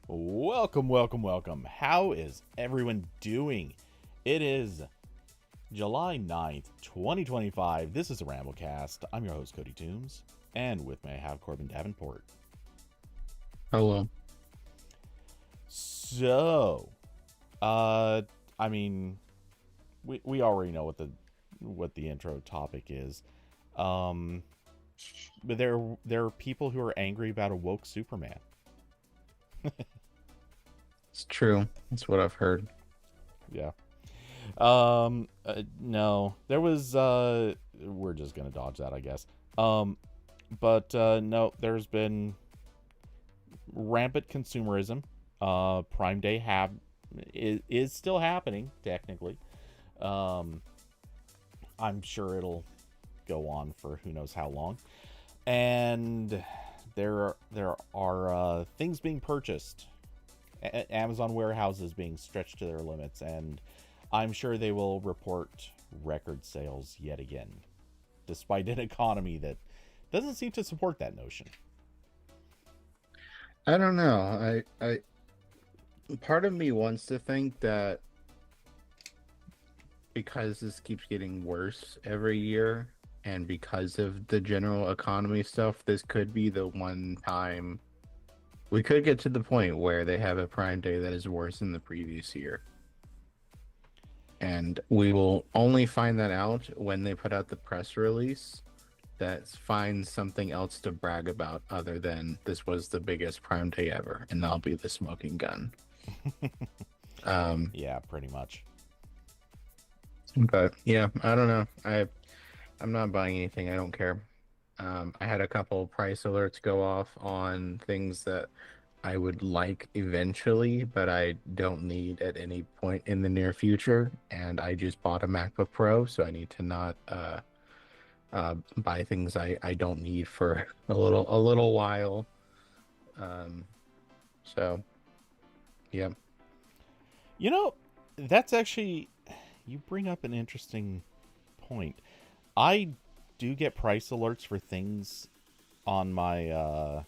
Welcome, welcome, welcome. How is everyone doing? It is July 9th, 2025. This is the RambleCast. I'm your host, Cody Toombs, and with me I have Corbin Davenport. Hello. So, uh, I mean, we already know what the intro topic is. Um, but there are people who are angry about a woke Superman. It's true. That's what I've heard. Yeah. No, there was we're just gonna dodge that, I guess. But no, there's been rampant consumerism. Prime Day is still happening technically. Um, I'm sure it'll go on for who knows how long. And there are things being purchased. Amazon warehouses being stretched to their limits, and I'm sure they will report record sales yet again, despite an economy that doesn't seem to support that notion. I don't know. Part of me wants to think that because this keeps getting worse every year and because of the general economy stuff, this could be the one time we could get to the point where they have a Prime Day that is worse than the previous year. And we will only find that out when they put out the press release that finds something else to brag about other than this was the biggest Prime Day ever, and that'll be the smoking gun. Um, Yeah, pretty much. but yeah, I don't know. I'm not buying anything. I don't care. I had a couple price alerts go off on things that I would like eventually, but I don't need at any point in the near future. And I just bought a MacBook Pro, so I need to not buy things I don't need for a little while. Um, so yeah. You know, that's actually, you bring up an interesting point. I do get price alerts for things on my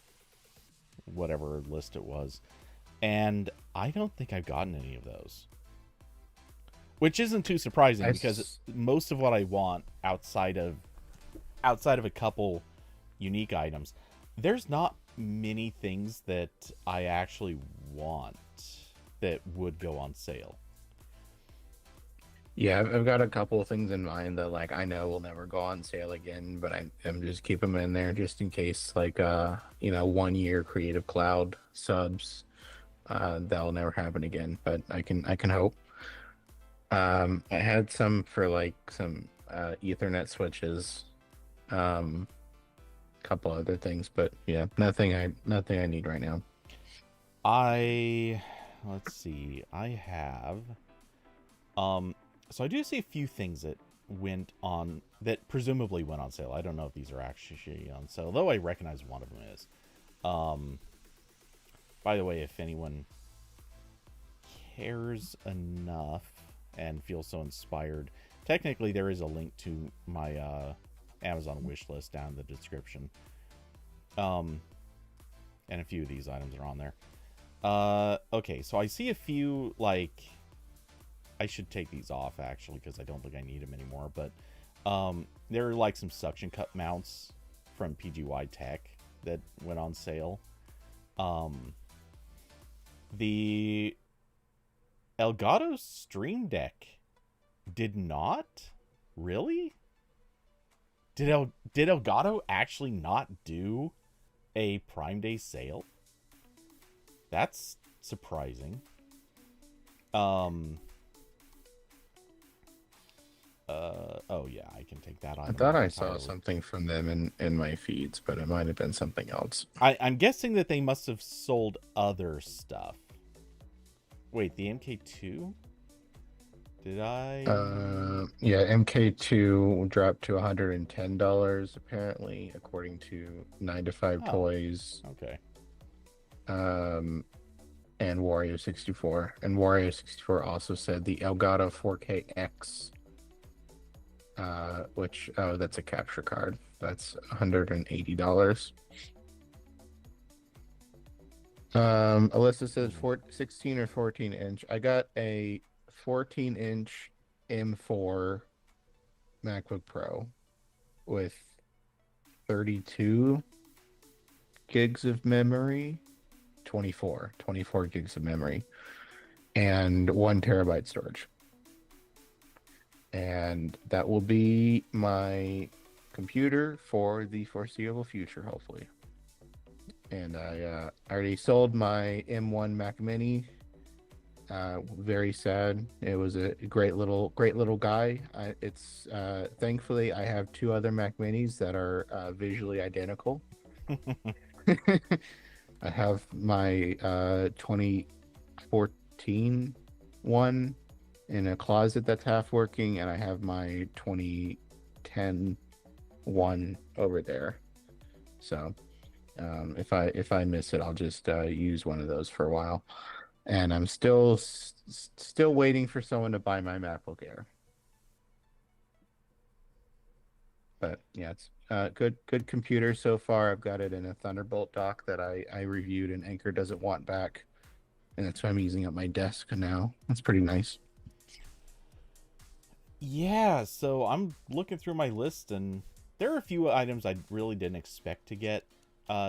whatever list it was, and I don't think I've gotten any of those. Which isn't too surprising I because most of what I want outside of a couple unique items, there's not many things that I actually want that would go on sale. Yeah, I've got a couple of things in mind that like I know will never go on sale again, but I'm just keep them in there just in case like 1 year Creative Cloud subs that'll never happen again, but I can hope. I had some for like some Ethernet switches, um couple other things, but yeah, nothing I need right now. I let's see. I have um so I do see a few things that presumably went on sale. I don't know if these are actually on sale, though I recognize one of them is. Um by the way, if anyone cares enough and feels so inspired, technically there is a link to my Amazon wish list down in the description. Um, and a few of these items are on there. Okay, so I see a few, like, I should take these off actually because I don't think I need them anymore. But there are like some suction cup mounts from PGY Tech that went on sale. Um, the Elgato Stream Deck did not? Really? Did Elgato actually not do a Prime Day sale? That's surprising. Um oh yeah, I can take that I item thought off I saw entirely. something from them in my feeds, but it might have been something else. I'm guessing that they must have sold other stuff. Wait, the MK2? Did I? Yeah, MK2 dropped to $110 apparently, according to 9 to 5 Oh, Toys, okay. um, and Wario 64. And Wario 64 also said the Elgato 4KX, which that's a capture card. That's $180. Alyssa says Ooh. 16 or 14 inch. I got a 14-inch M4 MacBook Pro with 32 gigs of memory, 24 gigs of memory, and 1 terabyte storage. And that will be my computer for the foreseeable future, hopefully. And I already sold my M1 Mac Mini. Very sad. It was a great little guy. It's thankfully I have two other Mac Minis that are visually identical. I have my 2014 one in a closet that's half working, and I have my 2010 one over there. So if I miss it, I'll just use one of those for a while. And I'm still waiting for someone to buy my MacBook Air. But yeah, it's good computer so far. I've got it in a Thunderbolt dock that I reviewed and Anchor doesn't want back, and that's why I'm using at my desk now. That's pretty nice. Yeah, so I'm looking through my list, and there are a few items I really didn't expect to get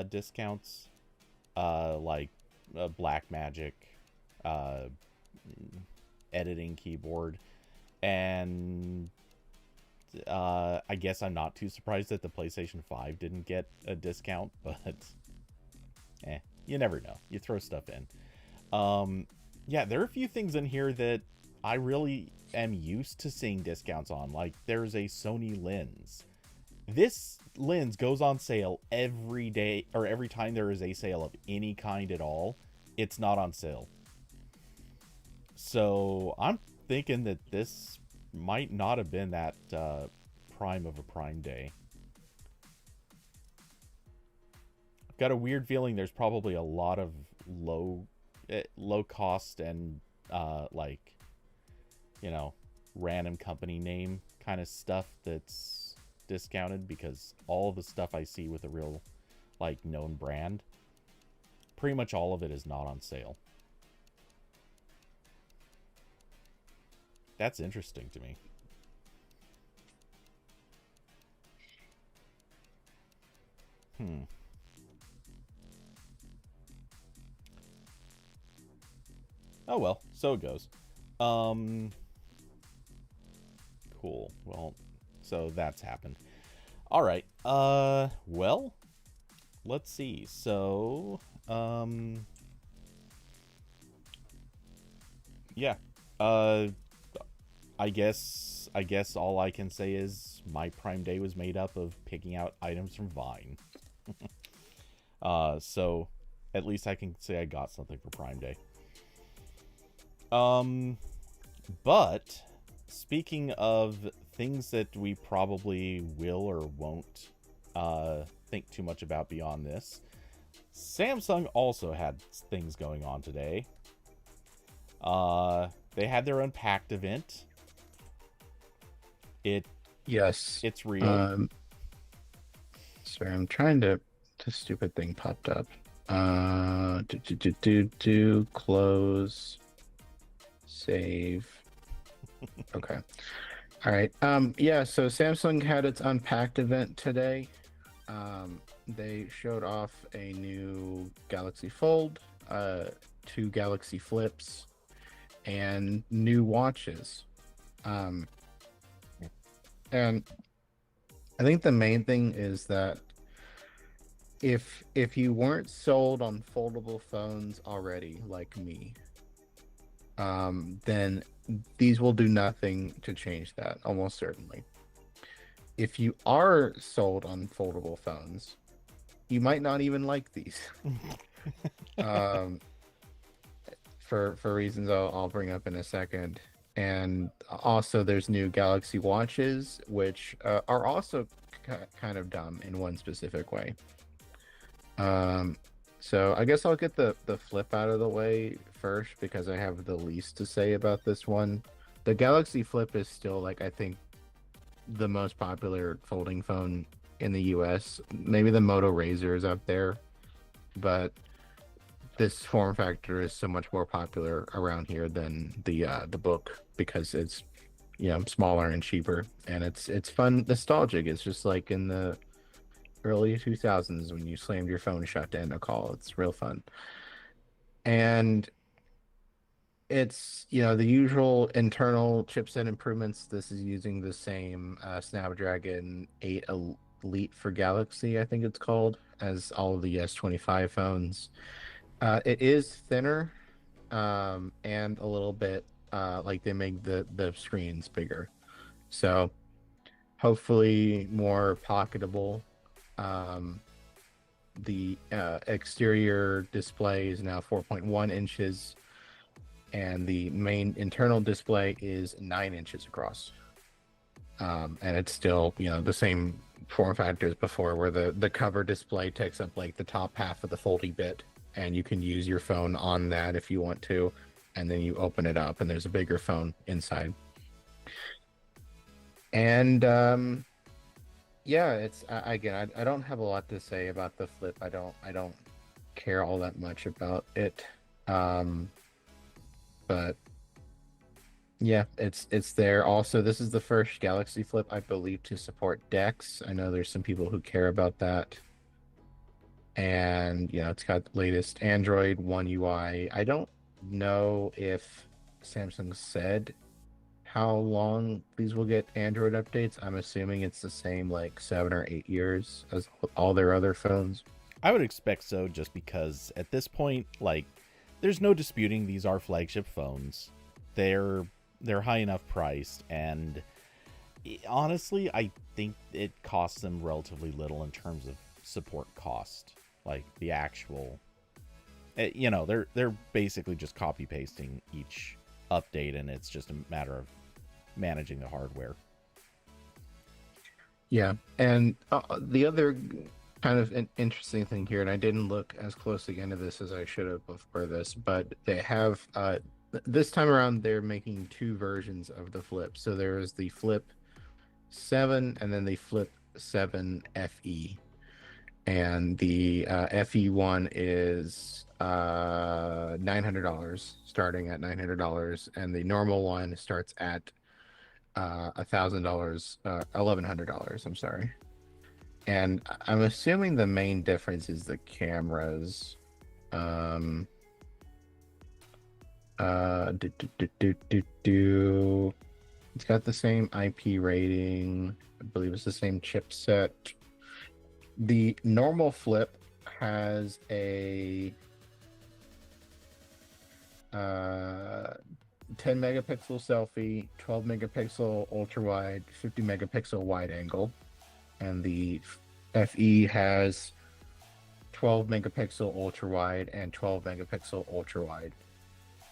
discounts, like Black Magic, uh, editing keyboard, and I guess I'm not too surprised that the PlayStation 5 didn't get a discount, but you never know. You throw stuff in. Yeah, there are a few things in here that I really am used to seeing discounts on. Like, there's a Sony lens. This lens goes on sale every day, or every time there is a sale of any kind at all. It's not on sale. So I'm thinking that this might not have been that prime of a Prime Day. I've got a weird feeling there's probably a lot of low cost and like, you know, random company name kind of stuff that's discounted, because all of the stuff I see with a real like known brand, pretty much all of it is not on sale. That's interesting to me. Hmm. Oh well, so it goes. Um cool. Well, so that's happened. All right. Well, let's see. So, yeah. Uh I guess all I can say is my Prime Day was made up of picking out items from Vine. So at least I can say I got something for Prime Day. Um but speaking of things that we probably will or won't think too much about beyond this, Samsung also had things going on today. They had their Unpacked event. It Yes. it's real. Um, Sorry, I'm trying to. This stupid thing popped up. Close, save. Okay. All right. Yeah, so Samsung had its Unpacked event today. They showed off a new Galaxy Fold, two Galaxy Flips, and new watches. Um, and I think the main thing is that if you weren't sold on foldable phones already, like me, then these will do nothing to change that, almost certainly. If you are sold on foldable phones, you might not even like these. um, for reasons I'll bring up in a second. And also, there's new Galaxy watches, which are also kind of dumb in one specific way. So I guess I'll get the flip out of the way first, because I have the least to say about this one. The Galaxy Flip is still, like, I think the most popular folding phone in the US. Maybe the Moto Razr is up there, but this form factor is so much more popular around here than the book because it's smaller and cheaper, and it's fun, nostalgic. It's just like in the early 2000s when you slammed your phone shut to end a call. It's real fun. And it's the usual internal chipset improvements. This is using the same Snapdragon 8 Elite for Galaxy, I think it's called, as all of the S25 phones. It is thinner, and a little bit like they make the screens bigger, so hopefully more pocketable. Um, the exterior display is now 4.1 inches, and the main internal display is 9 inches across. And it's still, the same form factor as before, where the cover display takes up like the top half of the folding bit, and you can use your phone on that if you want to, and then you open it up, and there's a bigger phone inside. And yeah, it's again, I don't have a lot to say about the Flip. I don't care all that much about it. But yeah, it's there. Also, this is the first Galaxy Flip, I believe, to support DeX. I know there's some people who care about that. And it's got the latest Android One UI. I don't know if Samsung said how long these will get Android updates. I'm assuming it's the same, like 7 or 8 years as all their other phones. I would expect so, just because at this point, like, there's no disputing these are flagship phones. They're high enough priced, and honestly, I think it costs them relatively little in terms of support cost. Like the actual, they're basically just copy pasting each update, and it's just a matter of managing the hardware. Yeah, and the other kind of an interesting thing here, and I didn't look as closely into this as I should have before this, but they have this time around they're making two versions of the Flip. So there is the Flip 7 and then the Flip 7 FE. And the FE one is $900, starting at $900, and the normal one starts at $1,000, $1,100. I'm sorry. And I'm assuming the main difference is the cameras. Um, do, do, do, do, do, do. It's got the same IP rating. I believe it's the same chipset. The normal Flip has a 10 megapixel selfie, 12 megapixel ultra wide, 50 megapixel wide angle, and the FE has 12 megapixel ultra wide and 12 megapixel ultra wide.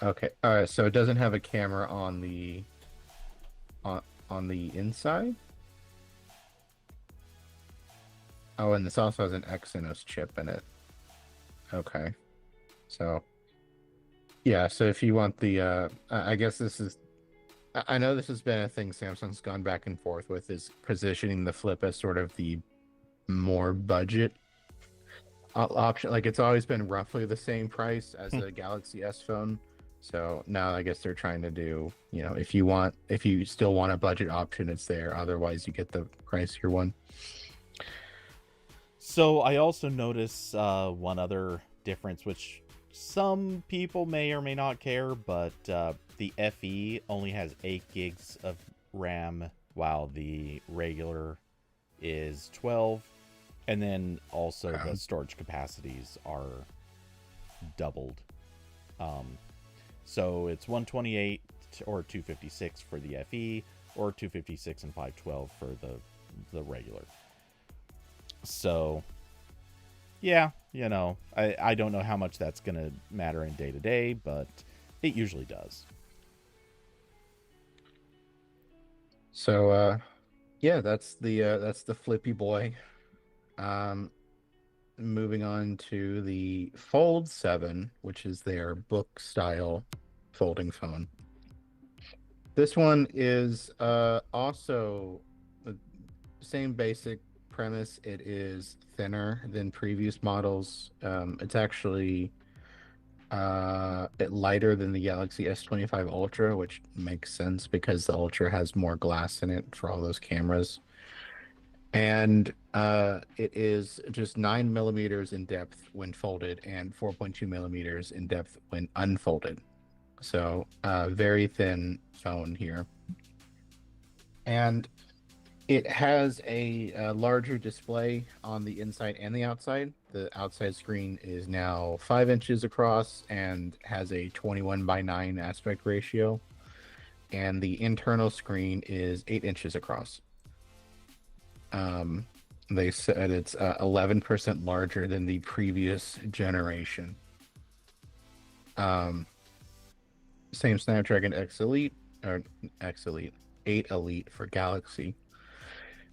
Okay, all right, so it doesn't have a camera on the inside. Oh, and this also has an Exynos chip in it. Okay. So, yeah, so if you want the, I guess this is, I know this has been a thing Samsung's gone back and forth with, is positioning the Flip as sort of the more budget option. Like, it's always been roughly the same price as a Galaxy S phone. So now I guess they're trying to do, if you still want a budget option, it's there. Otherwise, you get the pricier one. So I also notice one other difference, which some people may or may not care, but the FE only has 8 gigs of RAM, while the regular is 12. And then also the storage capacities are doubled. So it's 128 or 256 for the FE, or 256 and 512 for the regular. So, yeah, I don't know how much that's going to matter in day-to-day, but it usually does. So, yeah, that's the Flippy boy. Moving on to the Fold 7, which is their book-style folding phone. This one is also the same basic premise. It is thinner than previous models. It's actually Lighter than the Galaxy S25 Ultra, which makes sense because the Ultra has more glass in it for all those cameras. And it is just 9 millimeters in depth when folded and 4.2 millimeters in depth when unfolded. So, very thin phone here. And it has a larger display on the inside and the outside. The outside screen is now 5 inches across and has a 21:9 aspect ratio. And the internal screen is 8 inches across. Um, they said it's 11% larger than the previous generation. Um, Same Snapdragon X Elite, or X Elite, 8 Elite for Galaxy.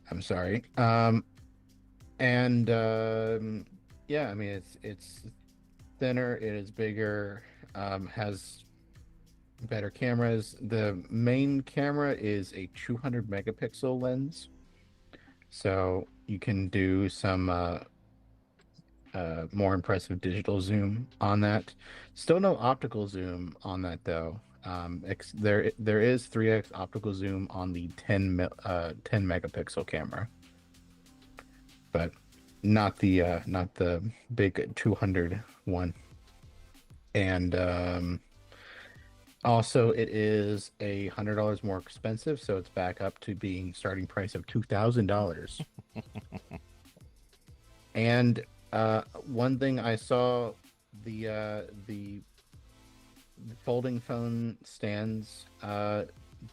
I'm sorry. And yeah, I mean it's thinner, it is bigger, has better cameras. The main camera is a 200 megapixel lens, so you can do some more impressive digital zoom on that. Still no optical zoom on that though. There is 3x optical zoom on the 10 megapixel camera, but not the big 200 one. And also it is $100 more expensive, so it's back up to being starting price of $2,000. And one thing I saw, the folding phone stands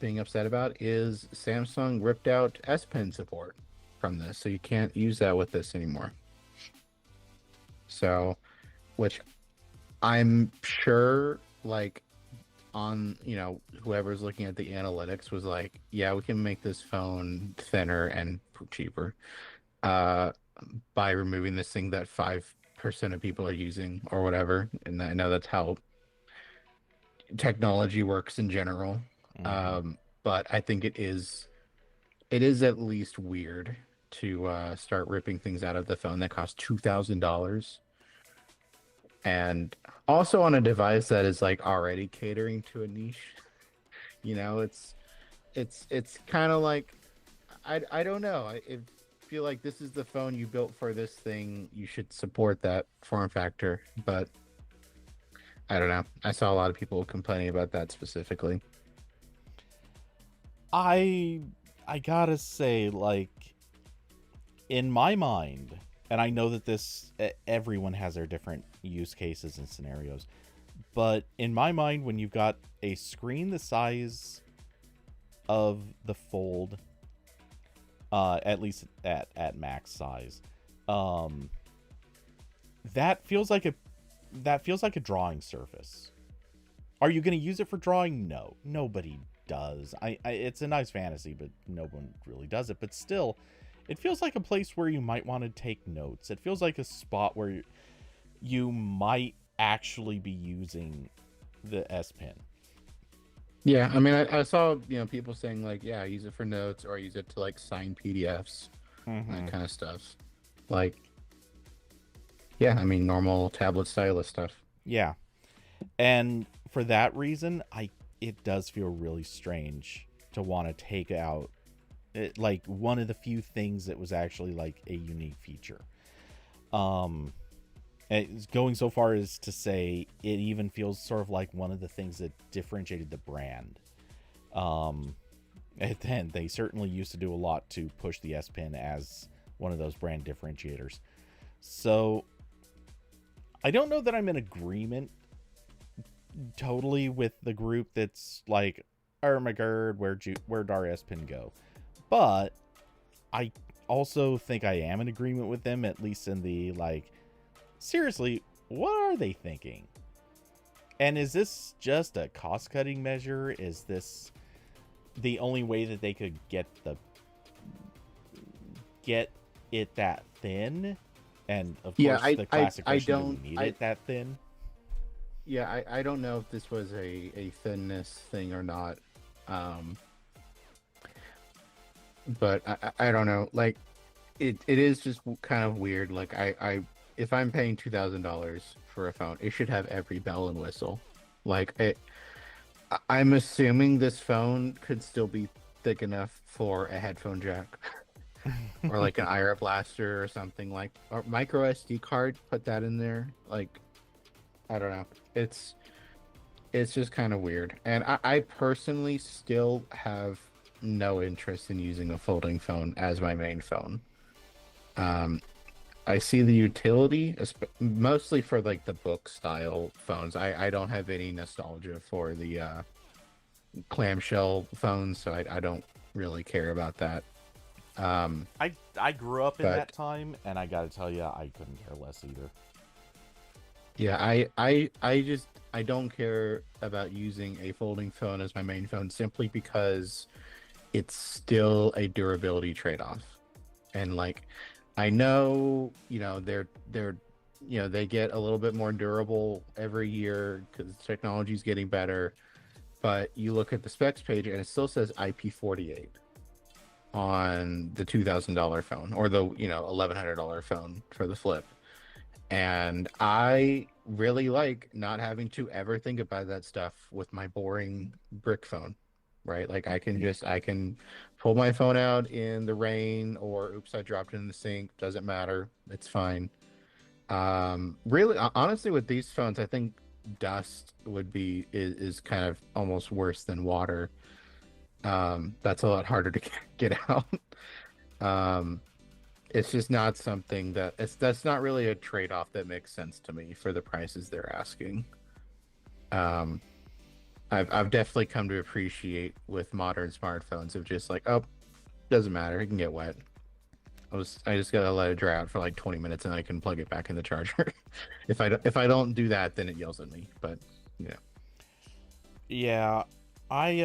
being upset about is Samsung ripped out S Pen support from this, so you can't use that with this anymore. So, which I'm sure, like, on, whoever's looking at the analytics was like, yeah, we can make this phone thinner and cheaper by removing this thing that 5% of people are using or whatever. And I know that's how technology works in general. But I think it is at least weird to start ripping things out of the phone that cost $2,000, and also on a device that is like already catering to a niche. It's kind of like, I don't know. I feel like this is the phone you built for this thing. You should support that form factor, but I don't know. I saw a lot of people complaining about that specifically. I gotta say, like, in my mind, and I know that everyone has their different use cases and scenarios, but in my mind, when you've got a screen the size of the Fold, at least at max size, that feels like a drawing surface. Are you going to use it for drawing? No, nobody does. It's a nice fantasy, but no one really does it. But still, it feels like a place where you might want to take notes. It feels like a spot where you might actually be using the S Pen. Yeah, I mean, I saw people saying like, yeah, I use it for notes or I use it to like sign PDFs, that kind of stuff. Like, yeah, I mean, normal tablet stylus stuff. Yeah, and for that reason, it does feel really strange to want to take out like one of the few things that was actually like a unique feature. It's going so far as to say it even feels sort of like one of the things that differentiated the brand. And then they certainly used to do a lot to push the S Pen as one of those brand differentiators. So I don't know that I'm in agreement totally with the group that's like, oh my god, where'd our S Pen go? But I also think I am in agreement with them, at least in the like, seriously, what are they thinking? And is this just a cost-cutting measure? Is this the only way that they could get it that thin? And of course, the classic question: do we need it that thin? Yeah, I don't know if this was a thinness thing or not. But I don't know. Like, it is just kind of weird. Like, I if I'm paying $2,000 for a phone, it should have every bell and whistle. Like I'm assuming this phone could still be thick enough for a headphone jack or like an IR blaster or something like or micro SD card. Put that in there. Like I don't know. It's just kind of weird. And I personally still have no interest in using a folding phone as my main phone. Um, I see the utility, mostly for like the book style phones. I don't have any nostalgia for the clamshell phones, so I don't really care about that. I grew up in that But time, and I gotta tell you, I couldn't care less either. yeah, I don't care about using a folding phone as my main phone simply because it's still a durability trade-off. And like I know, they're they get a little bit more durable every year because technology's getting better. But you look at the specs page and it still says IP48 on the $2,000 phone or the $1,100 phone for the flip. And I really like not having to ever think about that stuff with my boring brick phone, right? Like I can pull my phone out in the rain or oops, I dropped it in the sink. Doesn't matter. It's fine. Really, honestly, with these phones, I think dust is kind of almost worse than water. That's a lot harder to get out. Um, it's just not something that's not really a trade-off that makes sense to me for the prices they're asking. Um, I've definitely come to appreciate with modern smartphones of just like, oh, doesn't matter, it can get wet. I just gotta let it dry out for like 20 minutes and I can plug it back in the charger. If I don't do that, then it yells at me. But you know, Yeah, I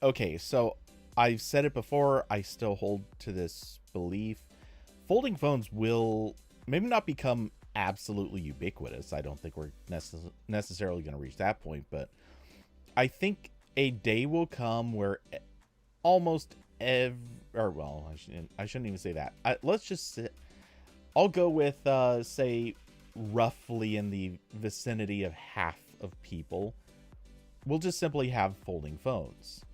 okay, so I've said it before, I still hold to this belief. Folding phones will maybe not become absolutely ubiquitous. I don't think we're necessarily going to reach that point, but I think a day will come where almost every, or well, I shouldn't even say that. Let's just say, I'll go with say roughly in the vicinity of half of people will just simply have folding phones.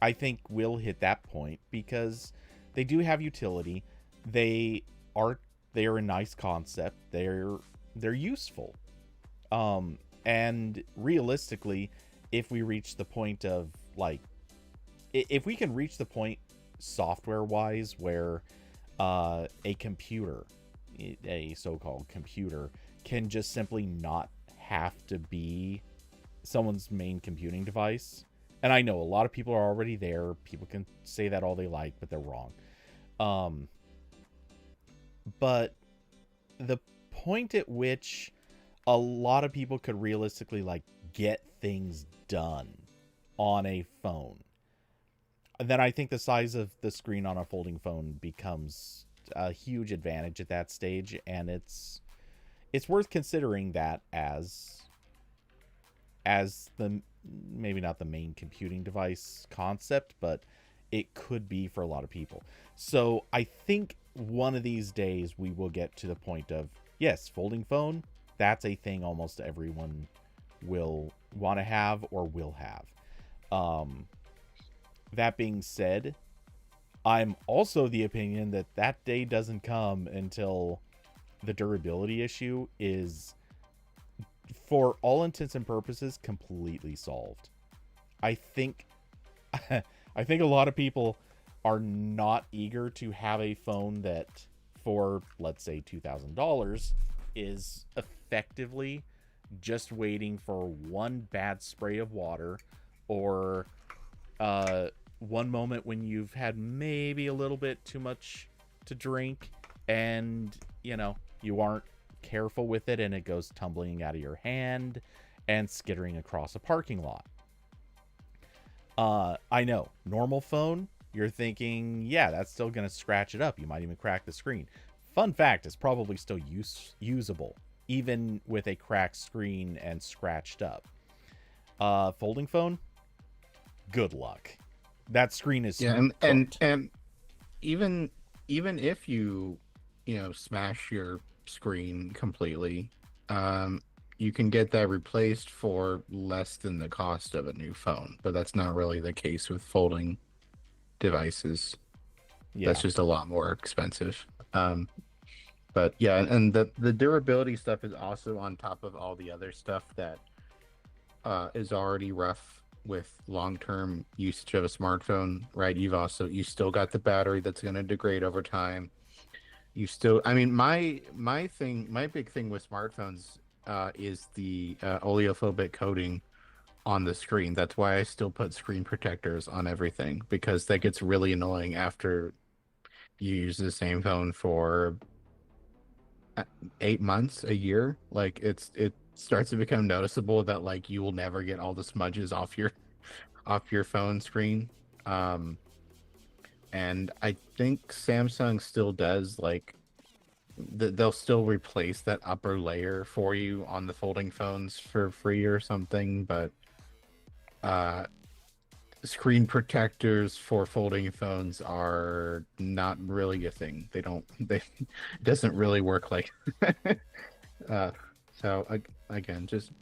I think we'll hit that point because they do have utility. They are a nice concept. They're useful. And realistically, if we reach the point of like if we can reach the point software wise where a computer, a so-called computer, can just simply not have to be someone's main computing device. And I know a lot of people are already there. People can say that all they like, but they're wrong. But the point at which a lot of people could realistically like get things done on a phone, then I think the size of the screen on a folding phone becomes a huge advantage at that stage, and it's worth considering that as the maybe not the main computing device concept, but it could be for a lot of people. So I think one of these days we will get to the point of, yes, folding phone, that's a thing almost everyone will want to have or will have. That being said, I'm also the opinion that that day doesn't come until the durability issue is, for all intents and purposes, completely solved. I think I think a lot of people are not eager to have a phone that for, let's say, $2,000 is effectively just waiting for one bad spray of water or one moment when you've had maybe a little bit too much to drink and, you aren't careful with it and it goes tumbling out of your hand and skittering across a parking lot. I know, normal phone, you're thinking, yeah, that's still going to scratch it up. You might even crack the screen. Fun fact, it's probably still usable, even with a cracked screen and scratched up. Folding phone, good luck. That screen is yeah, cooked. and even if you smash your screen completely, um, you can get that replaced for less than the cost of a new phone. But that's not really the case with folding devices. That's Yeah. just a lot more expensive. But yeah, and the durability stuff is also on top of all the other stuff that is already rough with long-term usage of a smartphone, right? You still got the battery that's going to degrade over time. You still, I mean, my big thing with smartphones is the oleophobic coating on the screen. That's why I still put screen protectors on everything, because that gets really annoying after you use the same phone for 8 months, a year. Like it starts to become noticeable that like you will never get all the smudges off your phone screen. Um, and I think Samsung still does like they'll still replace that upper layer for you on the folding phones for free or something, but uh screen protectors for folding phones are not really a thing. They it doesn't really work like uh so again, just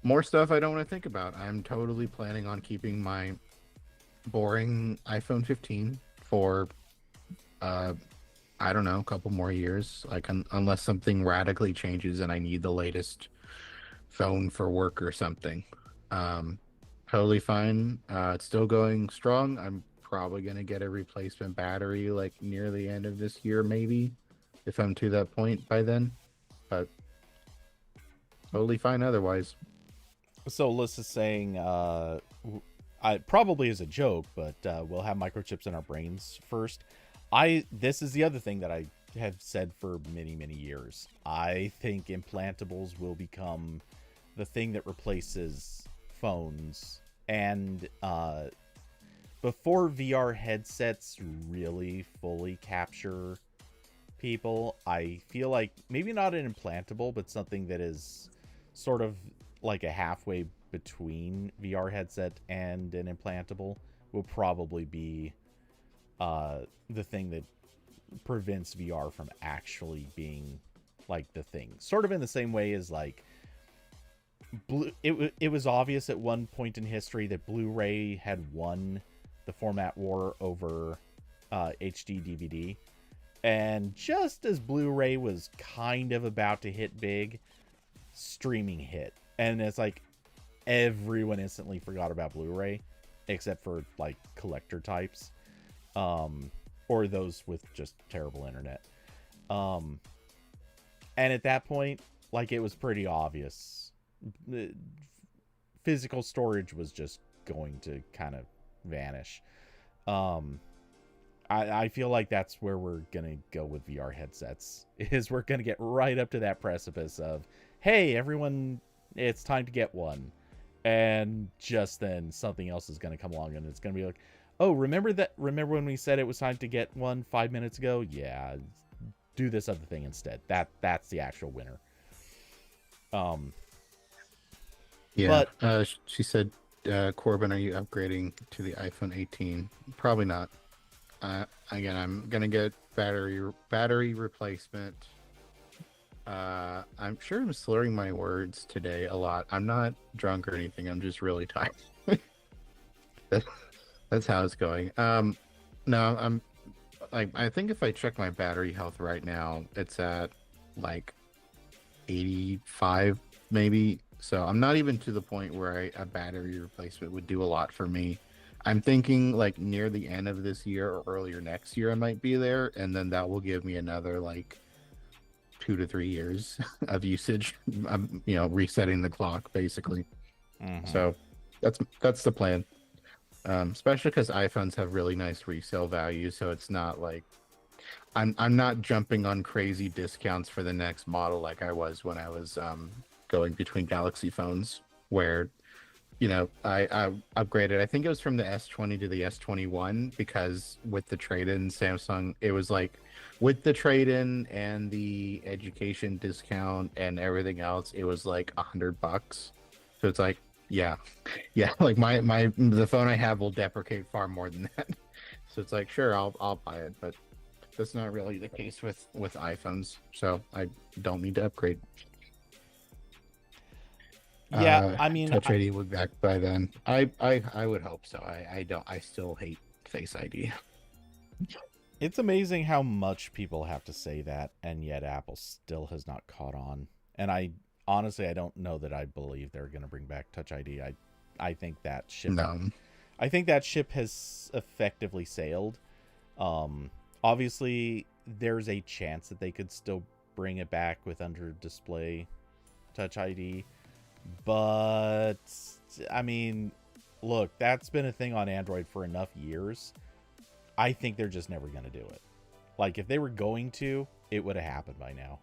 more stuff I don't want to think about. I'm totally planning on keeping my boring iPhone 15 for uh I don't know, a couple more years, like unless something radically changes and I need the latest phone for work or something. Um, totally fine. It's still going strong. I'm probably gonna get a replacement battery like near the end of this year, maybe, if I'm to that point by then. But totally fine otherwise. So Alyssa's saying, I probably is a joke, but we'll have microchips in our brains first. This is the other thing that I have said for many, many years. I think implantables will become the thing that replaces phones. And before VR headsets really fully capture people, I feel like maybe not an implantable, but something that is sort of like a halfway between VR headset and an implantable will probably be the thing that prevents VR from actually being like the thing. Sort of in the same way as like it was obvious at one point in history that Blu-ray had won the format war over HD DVD. And just as Blu-ray was kind of about to hit big, streaming hit. And it's like everyone instantly forgot about Blu-ray except for like collector types. Or those with just terrible internet. And at that point, like it was pretty obvious. The physical storage was just going to kind of vanish. I feel like that's where we're gonna go with VR headsets. Is we're gonna get right up to that precipice of, hey, everyone, it's time to get one, and just then something else is gonna come along, and it's gonna be like, oh, remember when we said it was time to get one 5 minutes ago? Yeah, do this other thing instead. That's the actual winner. Yeah. But She said, Corbin, are you upgrading to the iPhone 18? Probably not. Again, I'm gonna get battery replacement. I'm sure I'm slurring my words today a lot. I'm not drunk or anything. I'm just really tired. That's how it's going. No, I'm like, I think if I check my battery health right now, it's at like 85 maybe. So I'm not even to the point where a battery replacement would do a lot for me. I'm thinking like near the end of this year or earlier next year I might be there, and then that will give me another like 2 to 3 years of usage. I'm resetting the clock basically. mm-hmm. So that's the plan. Especially because iPhones have really nice resale value, so it's not like I'm not jumping on crazy discounts for the next model like I was when I was going between Galaxy phones, where I upgraded. I think it was from the S20 to the S21, because with the trade-in Samsung, it was like with the trade-in and the education discount and everything else, it was like $100. So it's like, yeah, like the phone I have will deprecate far more than that. So it's like, sure, I'll buy it, but That's not really the case with iPhones, so I don't need to upgrade. Yeah, I mean, Touch ID will be back by then. I would hope so. I don't. I still hate Face ID. it's amazing how much people have to say that, and yet Apple still has not caught on. And I honestly, I don't know that I believe they're going to bring back Touch ID. I think that ship. No. I think that ship has effectively sailed. Obviously, there's a chance that they could still bring it back with under display Touch ID, but I mean, look, that's been a thing on Android for enough years. I think they're just never going to do it. Like, if they were going to, it would have happened by now.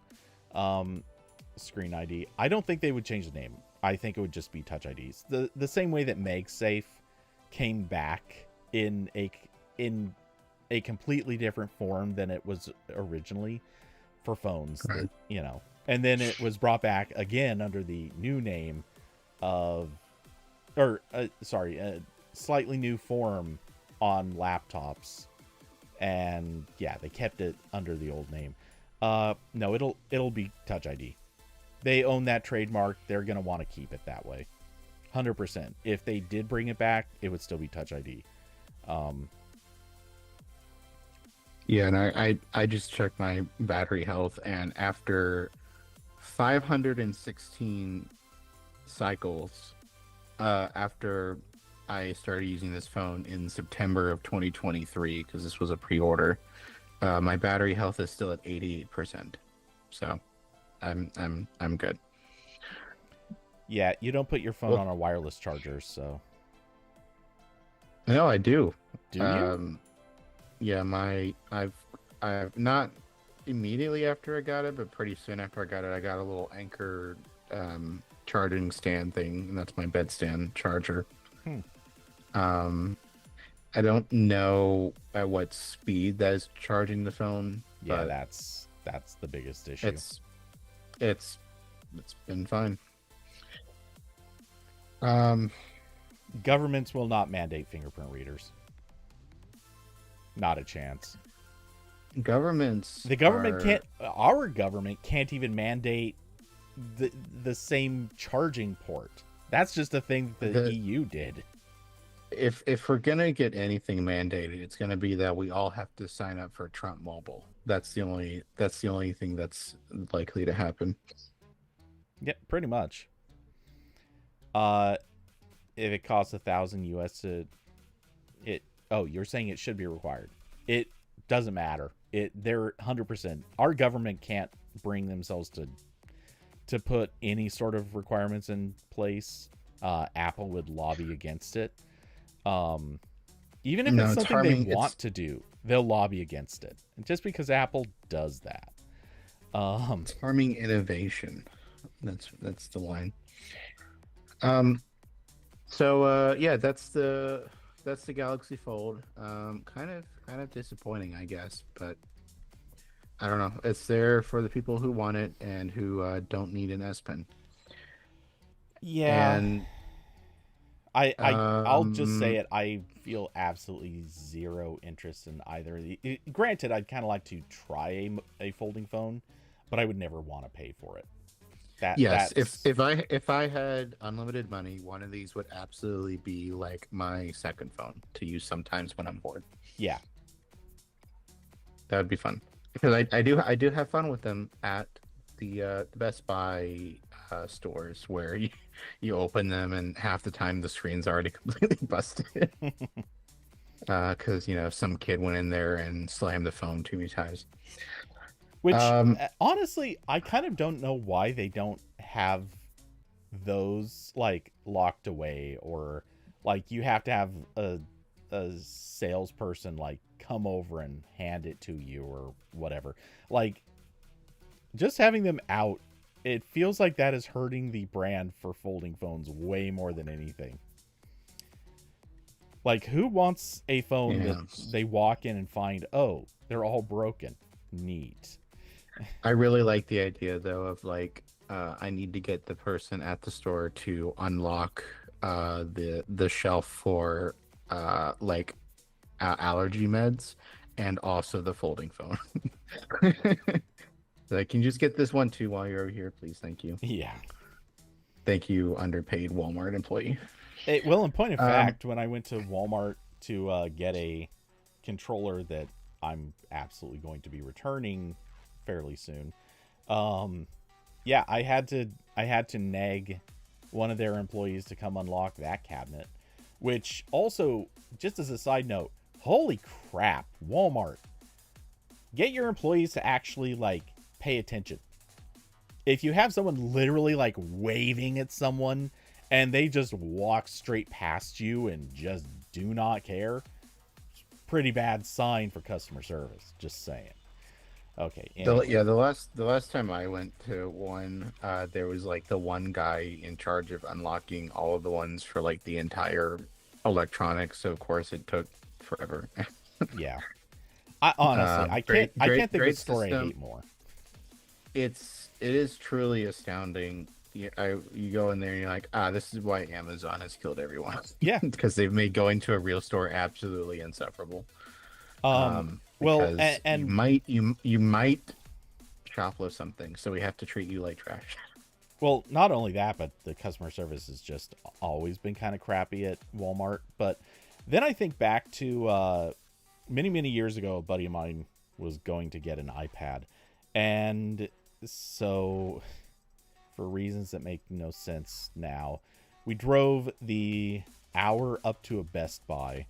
Screen ID. I don't think they would change the name. I think it would just be Touch IDs. The same way that MagSafe came back in a completely different form than it was originally for phones, Right. and then it was brought back again under the new name of, slightly new form on laptops, and yeah, they kept it under the old name. No, it'll be Touch ID. They own that trademark. They're gonna want to keep it that way, 100%. If they did bring it back, it would still be Touch ID. Yeah, and I just checked my battery health, and after 516 cycles, after I started using this phone in September of 2023, because this was a pre-order, my battery health is still at 88%. So I'm good. Yeah, you don't put your phone on a wireless charger, so. No, I do. Do you? Yeah, I've not immediately after I got it, but pretty soon after I got it, I got a little Anchor charging stand thing, and that's my bedstand charger. I don't know at what speed that is charging the phone. Yeah, but that's the biggest issue. It's been fine. Governments will not mandate fingerprint readers. Not a chance. The government can't. Our government can't even mandate the same charging port. That's just a thing that the EU did. If we're gonna get anything mandated, it's gonna be that we all have to sign up for Trump Mobile. That's the only thing that's likely to happen. Yeah, pretty much. If it costs $1,000 to it. Oh, you're saying it should be required. It doesn't matter. They're 100%. Our government can't bring themselves to put any sort of requirements in place. Apple would lobby against it. Even if it's something they want to do, they'll lobby against it. And just because Apple does that. It's harming innovation. That's the line. So yeah, that's the Galaxy Fold. Kind of disappointing, I guess, but I don't know. It's there for the people who want it and who don't need an S Pen. Yeah. And I'll just say it. I feel absolutely zero interest in either of the. Granted, I'd kind of like to try a folding phone, but I would never want to pay for it. Yes, if I had unlimited money, one of these would absolutely be like my second phone to use sometimes when I'm bored. Yeah, that would be fun because I do have fun with them at the Best Buy stores where you open them and half the time the screen's already completely busted because some kid went in there and slammed the phone too many times. Which, honestly, I kind of don't know why they don't have those, like, locked away, or, like, you have to have a salesperson, like, come over and hand it to you, or whatever. Like, just having them out, it feels like that is hurting the brand for folding phones way more than anything. Like, who wants a phone that they walk in and find, oh, they're all broken? Neat. I really like the idea though of like I need to get the person at the store to unlock the shelf for allergy meds, and also the folding phone. Like, can you just get this one too while you're over here, please? Thank you. Yeah. Thank you, underpaid Walmart employee. Well, in point of Um, fact, when I went to Walmart to get a controller that I'm absolutely going to be returning fairly soon, um, yeah, I had to nag one of their employees to come unlock that cabinet. Which also, just as a side note, holy crap, Walmart, get your employees to actually like pay attention. If you have someone literally like waving at someone and they just walk straight past you and just do not care, pretty bad sign for customer service. Just saying. Okay. Anyway. the last time I went to one, there was like the one guy in charge of unlocking all of the ones for like the entire electronics. So of course it took forever. Yeah. I honestly, I can't. Great, I great, can't think of a great story I system. hate more. It is truly astounding. You go in there and you're like, this is why Amazon has killed everyone. Yeah. Because they've made going to a real store absolutely insufferable. Well, Because you and might shoplift something, so we have to treat you like trash. well, not only that, but the customer service has just always been kind of crappy at Walmart. But then I think back to many, many years ago, a buddy of mine was going to get an iPad. And so, for reasons that make no sense now, we drove the hour up to a Best Buy.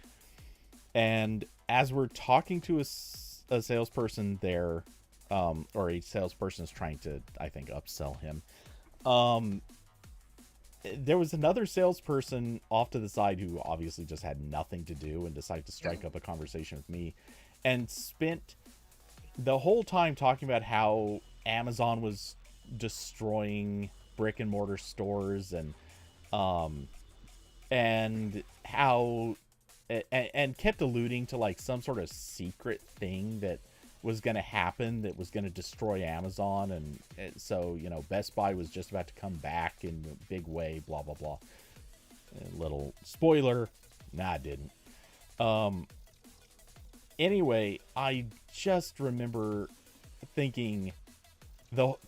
And as we're talking to a salesperson there, or a salesperson is trying to, I think, upsell him, um, there was another salesperson off to the side who obviously just had nothing to do and decided to strike up a conversation with me and spent the whole time talking about how Amazon was destroying brick and mortar stores um and how and kept alluding to like some sort of secret thing that was going to happen that was going to destroy Amazon, and so Best Buy was just about to come back in a big way, blah blah blah. A little spoiler, nah, it didn't. um anyway, I just remember thinking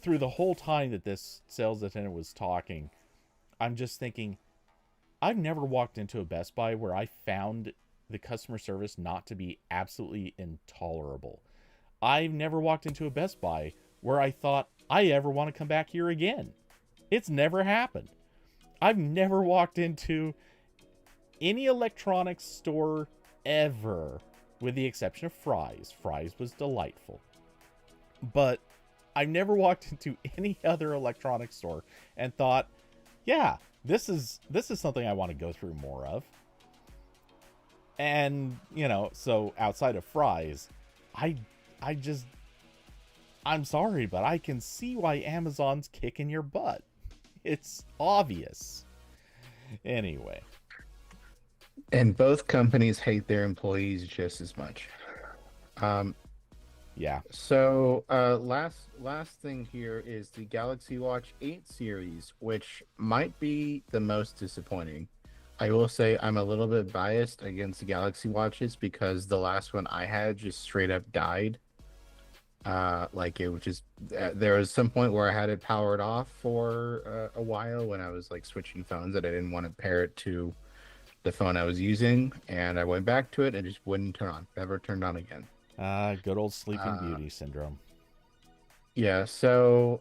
through the whole time that this sales attendant was talking, I'm just thinking, I've never walked into a Best Buy where I found the customer service not to be absolutely intolerable. I've never walked into a Best Buy where I thought I ever want to come back here again. It's never happened. I've never walked into any electronics store ever, with the exception of Fry's. Fry's was delightful. But I've never walked into any other electronics store and thought, yeah, this is something I want to go through more of. And, so outside of Fry's, I just, I'm sorry, but I can see why Amazon's kicking your butt. It's obvious. Anyway. And both companies hate their employees just as much. Yeah. So last thing here is the Galaxy Watch 8 series, which might be the most disappointing. I will say I'm a little bit biased against the Galaxy Watches because the last one I had just straight up died. Like it was just there was some point where I had it powered off for a while when I was like switching phones that I didn't want to pair it to the phone I was using, and I went back to it and it just wouldn't turn on. Never turned on again. Good old Sleeping Beauty syndrome. Yeah, so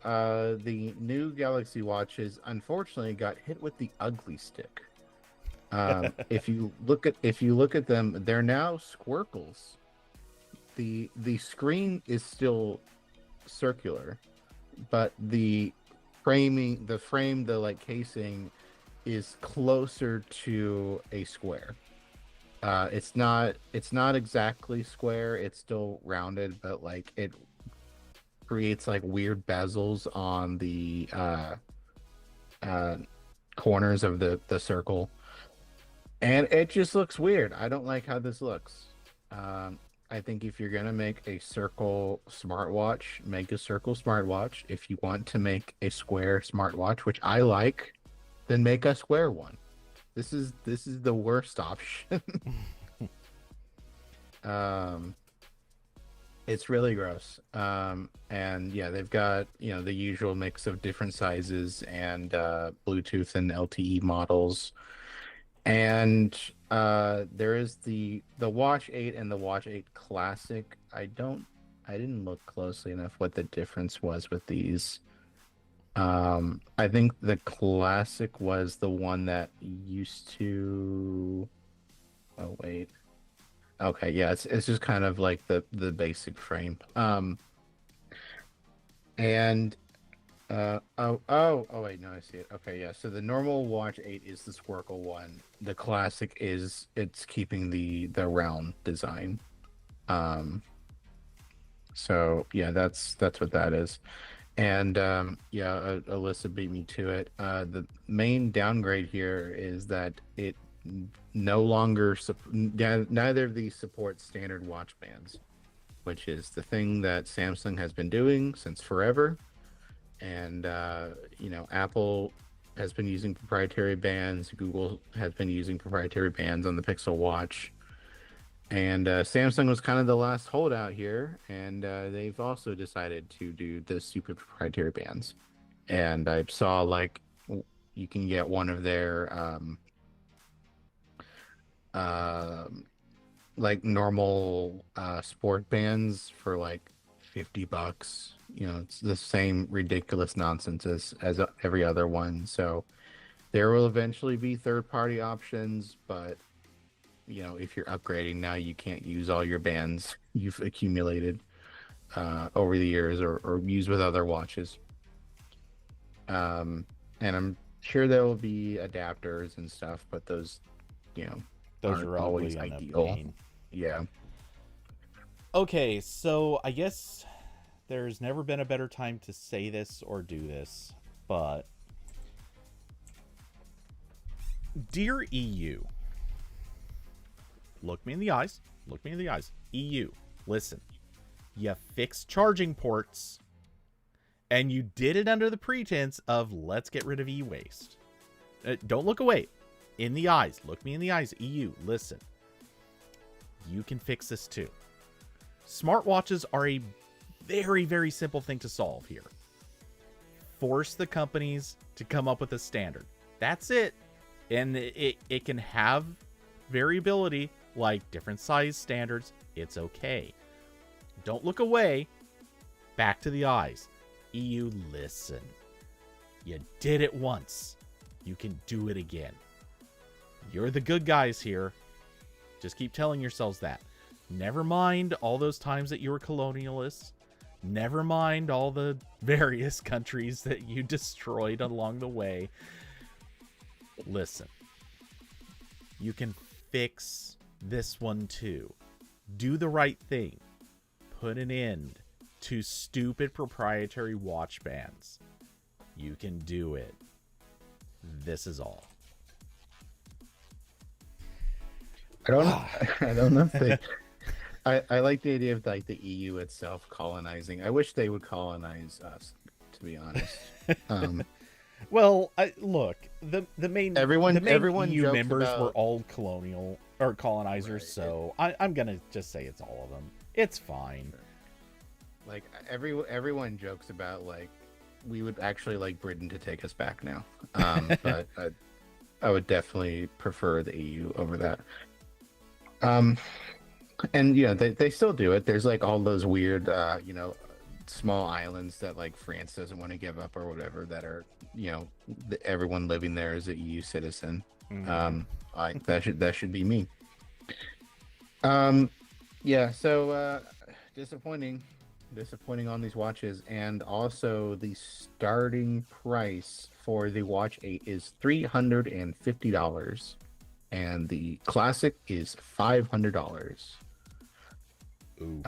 the new Galaxy Watches unfortunately got hit with the ugly stick. If you look at them, they're now squircles. The screen is still circular, but the like casing is closer to a square. It's not exactly square, it's still rounded, but like it creates like weird bezels on the corners of the circle, and it just looks weird. I don't like how this looks. I think if you're gonna make a circle smartwatch, make a circle smartwatch. If you want to make a square smartwatch, which I like, then make a square one. This is the worst option. It's really gross. And yeah, they've got, the usual mix of different sizes and Bluetooth and LTE models. And there is the Watch 8 and the Watch 8 Classic. I didn't look closely enough what the difference was with these. I think the Classic was the one that used to. Oh wait. Okay, yeah, it's just kind of like the basic frame. And oh wait, no, I see it. Okay, yeah. So the normal Watch 8 is the Squircle one. The Classic is it's keeping the round design. Um, so yeah, that's what that is. And yeah, Alyssa beat me to it. The main downgrade here is that it no longer neither of these support standard watch bands, which is the thing that Samsung has been doing since forever. And Apple has been using proprietary bands. Google has been using proprietary bands on the Pixel Watch. And Samsung was kind of the last holdout here, and they've also decided to do the stupid proprietary bands. And I saw you can get one of their uh, like normal sport bands for like $50. It's the same ridiculous nonsense as every other one. So there will eventually be third-party options, but if you're upgrading now, you can't use all your bands you've accumulated over the years or use with other watches. And I'm sure there will be adapters and stuff, but those, Those aren't are always ugly and a ideal. pain. Yeah. Okay, so I guess there's never been a better time to say this or do this, but dear EU, look me in the eyes. Look me in the eyes. EU, listen. You fixed charging ports, and you did it under the pretense of let's get rid of e-waste. Don't look away. In the eyes. Look me in the eyes. EU, listen. You can fix this too. Smartwatches are a very, very simple thing to solve here. Force the companies to come up with a standard. That's it. And it can have variability, like different size standards. It's okay. Don't look away. Back to the eyes. EU, listen. You did it once. You can do it again. You're the good guys here. Just keep telling yourselves that. Never mind all those times that you were colonialists. Never mind all the various countries that you destroyed along the way. Listen. You can fix this one too. Do the right thing. Put an end to stupid proprietary watch bands. You can do it. This is all. I don't know if they. I like the idea of like the EU itself colonizing. I wish they would colonize us, to be honest. Well, look, the main everyone EU jokes members about, were all colonial or colonizers, right, so I'm gonna just say it's all of them. It's fine. like everyone jokes about like we would actually like Britain to take us back now. But I would definitely prefer the EU over that. And they still do it. There's like all those weird small islands that like France doesn't want to give up or whatever that are everyone living there is a EU citizen. Mhm. That should be me. Yeah, so disappointing on these watches, and also the starting price for the Watch 8 is $350 and the Classic is $500. Ooh.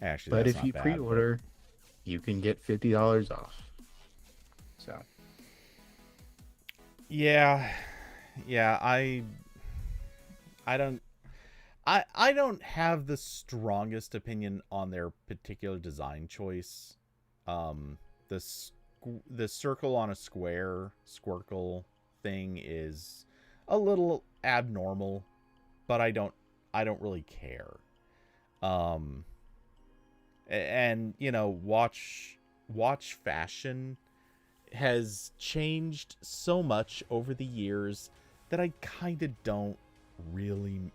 Actually, But that's if not you bad, pre-order, you can get $50 off. So yeah, I don't I don't have the strongest opinion on their particular design choice. The the circle on a square squircle thing is a little abnormal, but I don't really care. And watch fashion has changed so much over the years that I kind of don't really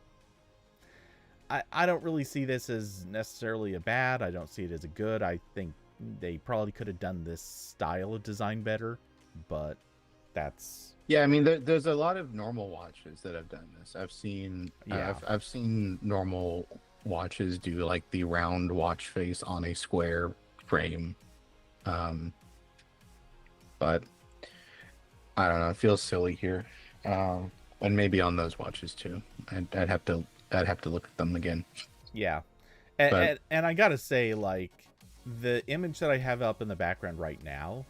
I don't really see this as necessarily a bad. I don't see it as a good. I think they probably could have done this style of design better, but that's Yeah, I mean, there's a lot of normal watches that have done this. I've seen, I've seen normal watches do like the round watch face on a square frame, um, but I don't know. It feels silly here, and maybe on those watches too. I'd have to look at them again. yeah. But And I gotta say, like, the image that I have up in the background right now,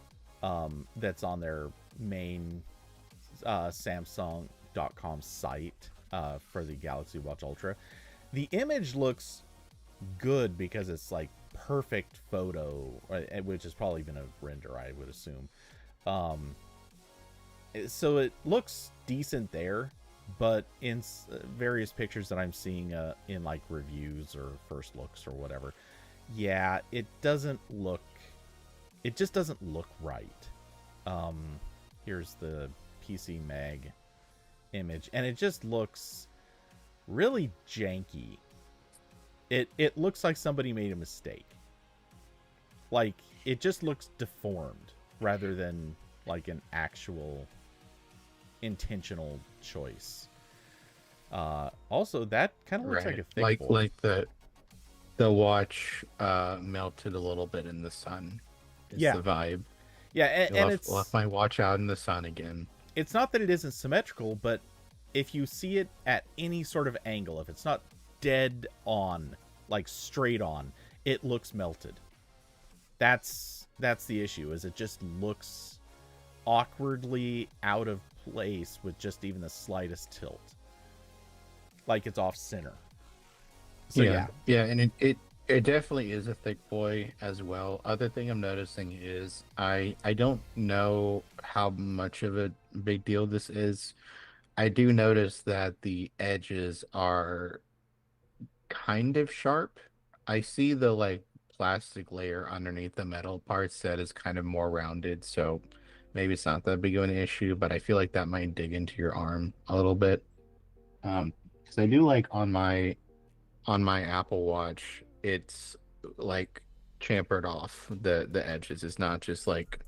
that's on their main Samsung.com site for the Galaxy Watch Ultra, the image looks good because it's like perfect photo, which has probably been a render, I would assume. Um, so it looks decent there, but in various pictures that I'm seeing in like reviews or first looks or whatever, yeah, it just doesn't look right. Here's the PC Mag image, and it just looks really janky. It looks like somebody made a mistake. Like, it just looks deformed rather than like an actual intentional choice. Also, that kind of looks like a thick boy. like the watch melted a little bit in the sun. Is Yeah. the vibe. Yeah, and it's left my watch out in the sun again. It's not that it isn't symmetrical, but if you see it at any sort of angle, if it's not dead on, like straight on, it looks melted. That's the issue, is it just looks awkwardly out of place with just even the slightest tilt. Like it's off center. So yeah. And it definitely is a thick boy as well. Other thing I'm noticing is I don't know how much of a big deal this is. I do notice that the edges are kind of sharp. I see the like plastic layer underneath the metal parts that is kind of more rounded, so maybe it's not that big of an issue, but I feel like that might dig into your arm a little bit. Because I do like on my Apple Watch, it's like chamfered off the edges. It's not just like,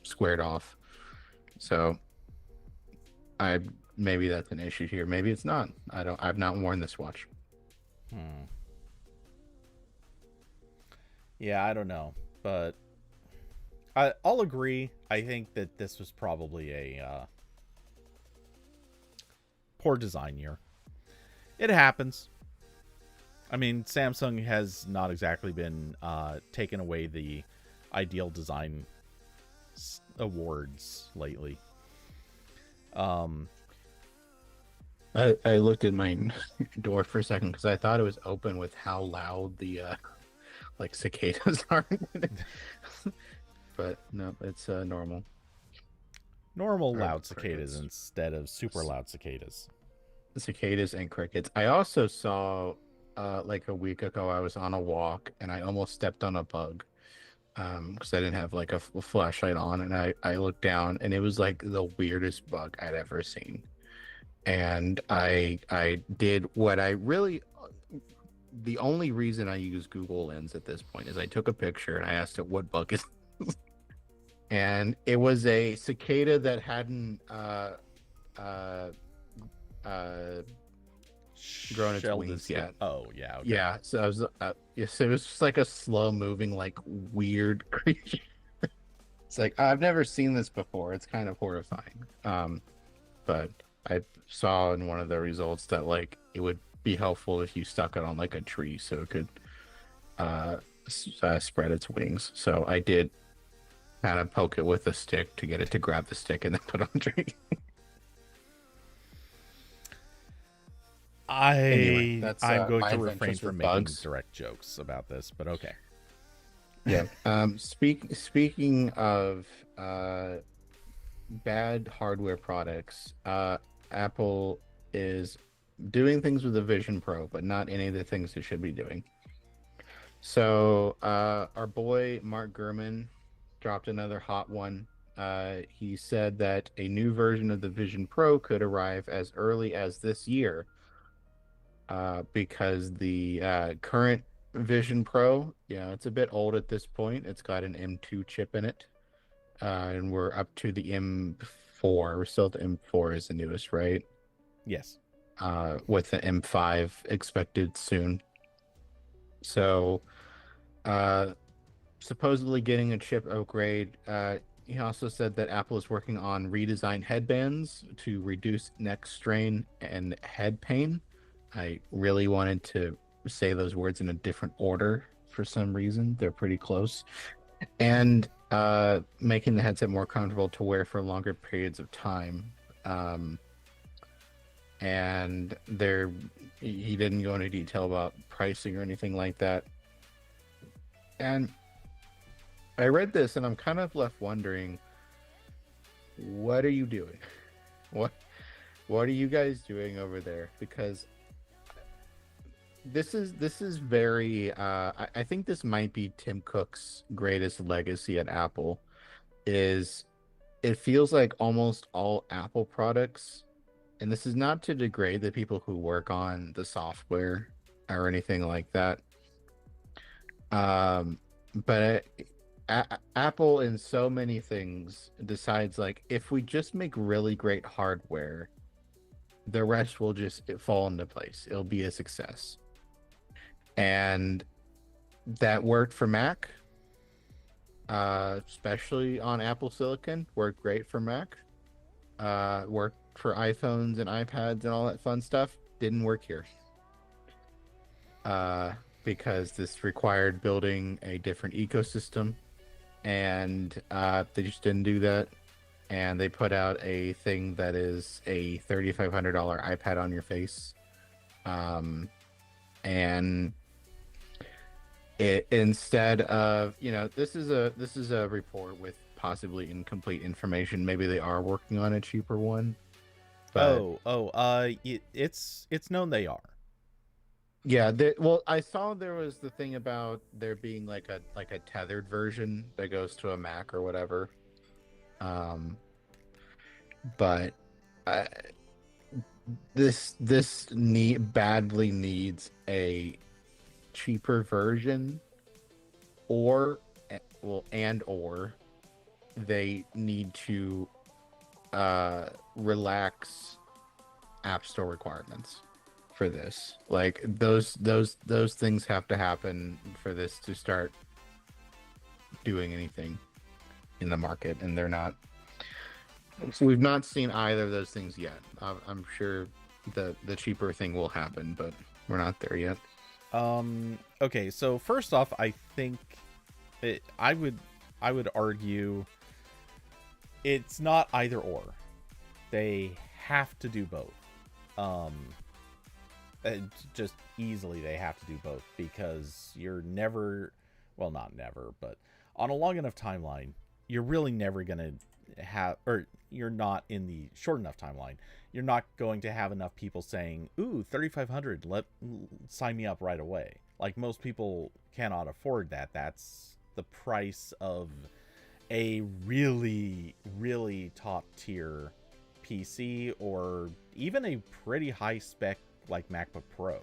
squared off. So maybe that's an issue here. Maybe it's not. I've not worn this watch. Yeah, I don't know, but I'll agree. I think that this was probably a poor design year. It happens. I mean, Samsung has not exactly been taking away the ideal design awards lately. I looked at my door for a second because I thought it was open with how loud the like cicadas are. But no, it's normal. Normal loud cicadas instead of super loud cicadas. Cicadas and crickets. I also saw like a week ago, I was on a walk and I almost stepped on a bug because I didn't have like a flashlight on, and I looked down and it was like the weirdest bug I'd ever seen. And I did what I really, the only reason I use Google Lens at this point is I took a picture and I asked it what bug is this? And it was a cicada that hadn't grown its wings yet. Oh yeah, okay. Yeah. So I was, so it was just like a slow moving, like weird creature. It's like I've never seen this before. It's kind of horrifying. But I saw in one of the results that like it would be helpful if you stuck it on like a tree so it could spread its wings. So I did kind of poke it with a stick to get it to grab the stick and then put on a tree. I'm going to refrain from making direct jokes about this, but okay. Yeah. Speaking of bad hardware products, Apple is doing things with the Vision Pro, but not any of the things it should be doing. So, our boy Mark Gurman dropped another hot one. He said that a new version of the Vision Pro could arrive as early as this year, because the current Vision Pro, yeah, it's a bit old at this point. It's got an M2 chip in it, and we're up to the M4. We're still at the M4 is the newest, right? Yes. With the M5 expected soon. So, uh, supposedly getting a chip upgrade. He also said that Apple is working on redesigned headbands to reduce neck strain and head pain. I really wanted to say those words in a different order for some reason. They're pretty close. And making the headset more comfortable to wear for longer periods of time. Um, and there, he didn't go into detail about pricing or anything like that. And I read this and I'm kind of left wondering, what are you doing? What what are you guys doing over there? Because this is very I think this might be Tim Cook's greatest legacy at Apple is it feels like almost all Apple products, and this is not to degrade the people who work on the software or anything like that. Um, but Apple in so many things decides like if we just make really great hardware, the rest will just fall into place. It'll be a success. And that worked for Mac, especially on Apple Silicon, worked great for Mac. Worked for iPhones and iPads and all that fun stuff. Didn't work here. Because this required building a different ecosystem, and they just didn't do that. And they put out a thing that is a $3,500 iPad on your face, and it instead of this is a report with possibly incomplete information. Maybe they are working on a cheaper one, but It's known they are. yeah, well, I saw there was the thing about there being like a tethered version that goes to a Mac or whatever. Um, but uh, this badly needs a cheaper version, or or they need to relax App Store requirements for this. Like those things have to happen for this to start doing anything in the market, and they're not. So we've not seen either of those things yet. I'm sure the cheaper thing will happen, but we're not there yet. Okay, so first off, I think I would argue it's not either or. They have to do both. Just easily they have to do both, because you're never, well, not never, but on a long enough timeline, you're really never going to have, or you're not in the short enough timeline, you're not going to have enough people saying, ooh, 3,500, sign me up right away. Like, most people cannot afford that. That's the price of a really, really top tier PC, or even a pretty high spec like MacBook Pro.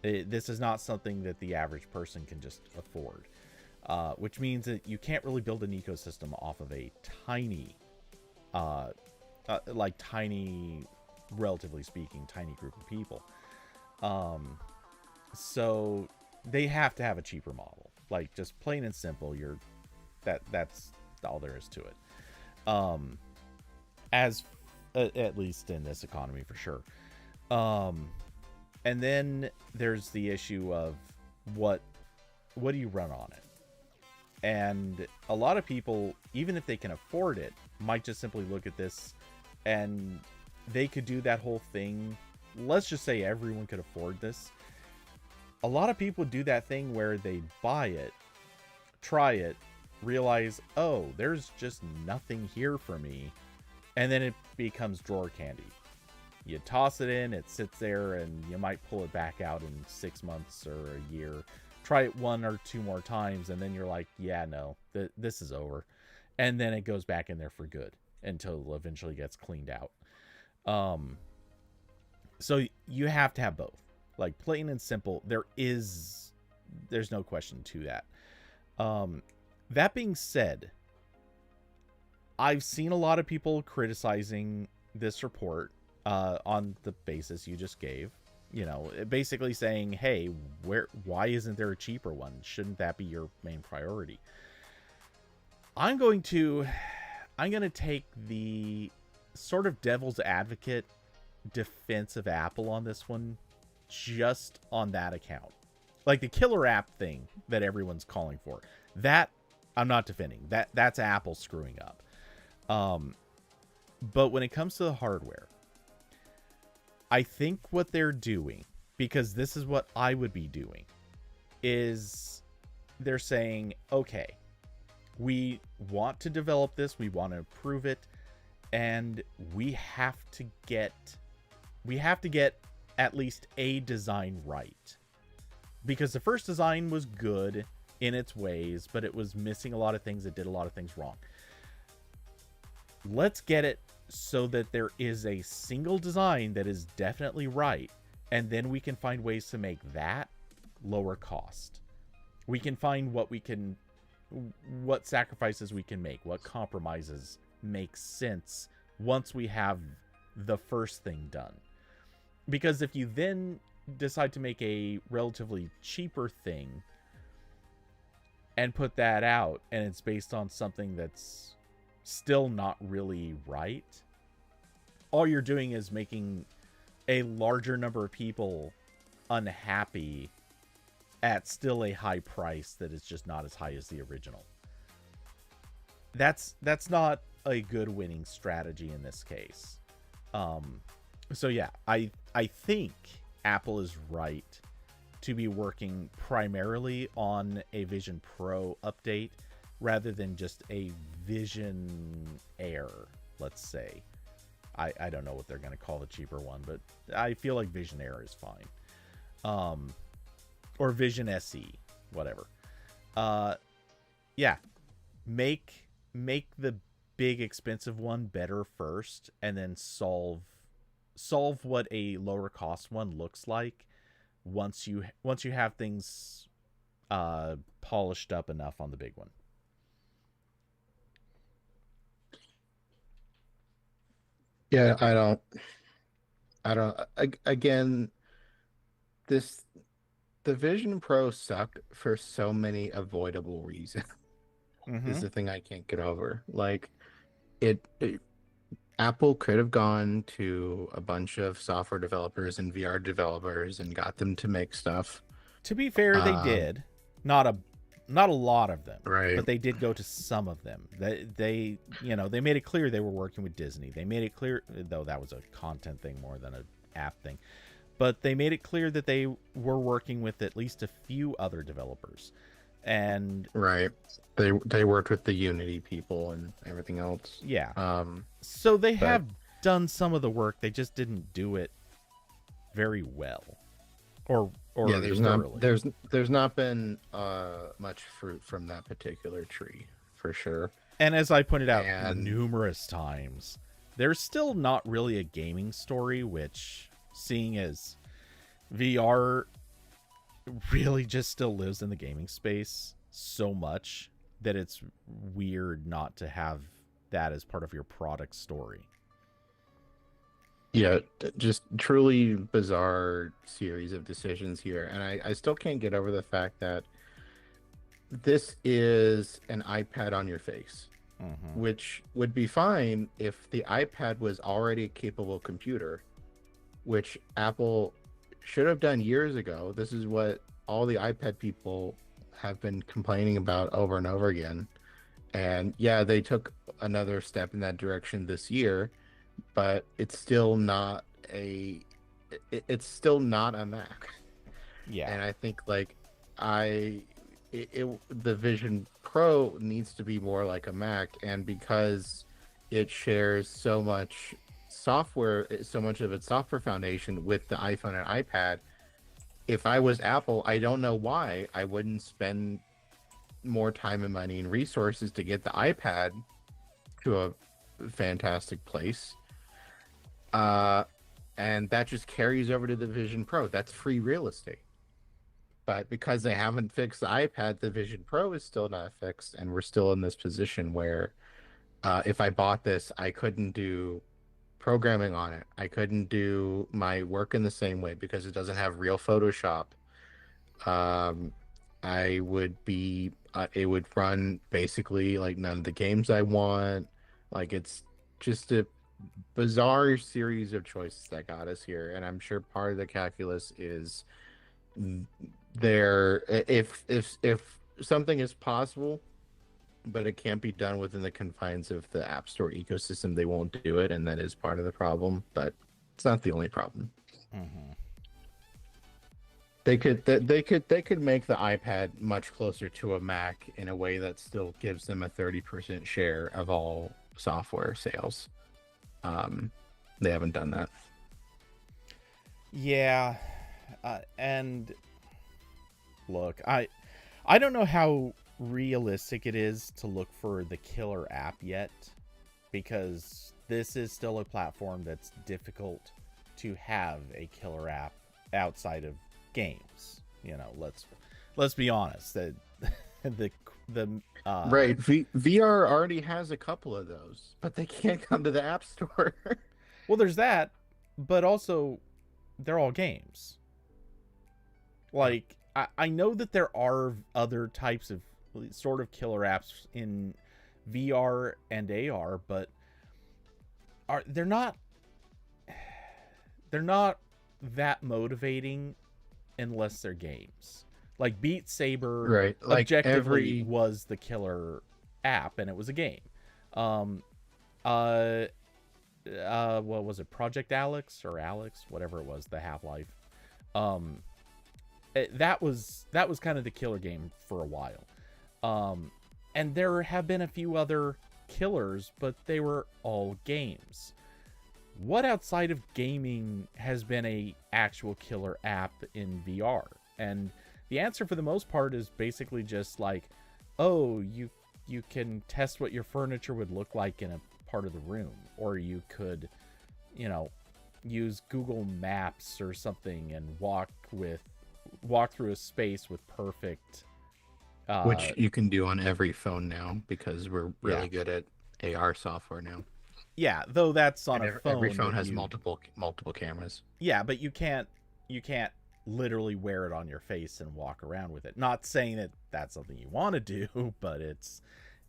This is not something that the average person can just afford, which means that you can't really build an ecosystem off of a tiny, tiny, relatively speaking, tiny group of people. So they have to have a cheaper model, like, just plain and simple. That's all there is to it. As at least in this economy, for sure. And then there's the issue of what do you run on it? And a lot of people, even if they can afford it, might just simply look at this, and they could do that whole thing. Let's just say everyone could afford this. A lot of people do that thing where they buy it, try it, realize, oh, there's just nothing here for me, and then it becomes drawer candy. You toss it in, it sits there, and you might pull it back out in 6 months or a year. Try it one or two more times, and then you're like, yeah, no, this is over. And then it goes back in there for good until it eventually gets cleaned out. Um, so you have to have both. Like, plain and simple, there's no question to that. That being said, I've seen a lot of people criticizing this report on the basis you just gave. You know, basically saying, "Hey, why isn't there a cheaper one? Shouldn't that be your main priority?" I'm going to take the sort of devil's advocate defense of Apple on this one, just on that account. Like the killer app thing that everyone's calling for, that I'm not defending. That's Apple screwing up. But when it comes to the hardware, I think what they're doing, because this is what I would be doing, is they're saying, okay, we want to develop this, we want to improve it, and we have to get at least a design right. Because the first design was good in its ways, but it was missing a lot of things, it did a lot of things wrong. Let's get it so that there is a single design that is definitely right, and then we can find ways to make that lower cost. We can find what sacrifices we can make, what compromises make sense once we have the first thing done. Because if you then decide to make a relatively cheaper thing and put that out, and it's based on something that's still not really right, all you're doing is making a larger number of people unhappy at still a high price that is just not as high as the original. That's not a good winning strategy in this case. So yeah, I think Apple is right to be working primarily on a Vision Pro update rather than just a Vision Air, let's say. I don't know what they're going to call the cheaper one, but I feel like Vision Air is fine. Or Vision SE, whatever. Yeah, make the big expensive one better first, and then solve what a lower cost one looks like once you have things polished up enough on the big one. Yeah, again, this the Vision Pro sucked for so many avoidable reasons. Mm-hmm. Is the thing I can't get over. Like it Apple could have gone to a bunch of software developers and VR developers and got them to make stuff. To be fair, they did. Not a lot of them, right? But they did go to some of them. They made it clear they were working with Disney. They made it clear, though that was a content thing more than an app thing. But they made it clear that they were working with at least a few other developers. And right, they worked with the Unity people and everything else. Yeah. So they have done some of the work. They just didn't do it very well. Or yeah, there's not been much fruit from that particular tree for sure. And as I pointed out numerous times, there's still not really a gaming story, which, seeing as VR really just still lives in the gaming space so much, that it's weird not to have that as part of your product story. Yeah, just truly bizarre series of decisions here. And I still can't get over the fact that this is an iPad on your face, which would be fine if the iPad was already a capable computer, which Apple should have done years ago. This is what all the iPad people have been complaining about over and over again. And yeah, they took another step in that direction this year, but it's still not a Mac. Yeah. And I think like the Vision Pro needs to be more like a Mac, and because it shares so much software, so much of its software foundation with the iPhone and iPad. If I was Apple, I don't know why I wouldn't spend more time and money and resources to get the iPad to a fantastic place. Uh, and that just carries over to the Vision Pro. That's free real estate. But because they haven't fixed the iPad, the Vision Pro is still not fixed, and we're still in this position where if I bought this, I couldn't do programming on it. I couldn't do my work in the same way because it doesn't have real Photoshop. Um, I would be, it would run basically like none of the games I want. Like it's just a bizarre series of choices that got us here, and I'm sure part of the calculus is there. If something is possible, but it can't be done within the confines of the App Store ecosystem, they won't do it, and that is part of the problem. But it's not the only problem. Mm-hmm. They could make the iPad much closer to a Mac in a way that still gives them a 30% share of all software sales. They haven't done that. Yeah, and look, I don't know how realistic it is to look for the killer app yet, because this is still a platform that's difficult to have a killer app outside of games. You know, let's be honest. That the Right, VR already has a couple of those, but they can't come to the App Store. well, there's that, but also they're all games. Like I know that there are other types of sort of killer apps in VR and AR, but they're not that motivating unless they're games. Like Beat Saber, Right, like objectively was the killer app, and it was a game. What was it? Project Alex or Alex, whatever it was, the Half-Life. That was kind of the killer game for a while. And there have been a few other killers, but they were all games. What outside of gaming has been a actual killer app in VR? And the answer for the most part is basically just like, oh, you can test what your furniture would look like in a part of the room, or you could, you know, use Google Maps or something and walk through a space with perfect which you can do on every phone now because we're really good at AR software now. Yeah, though that's on a phone. Every phone has multiple cameras. Yeah, but you can't literally wear it on your face and walk around with it. Not saying that that's something you want to do, but it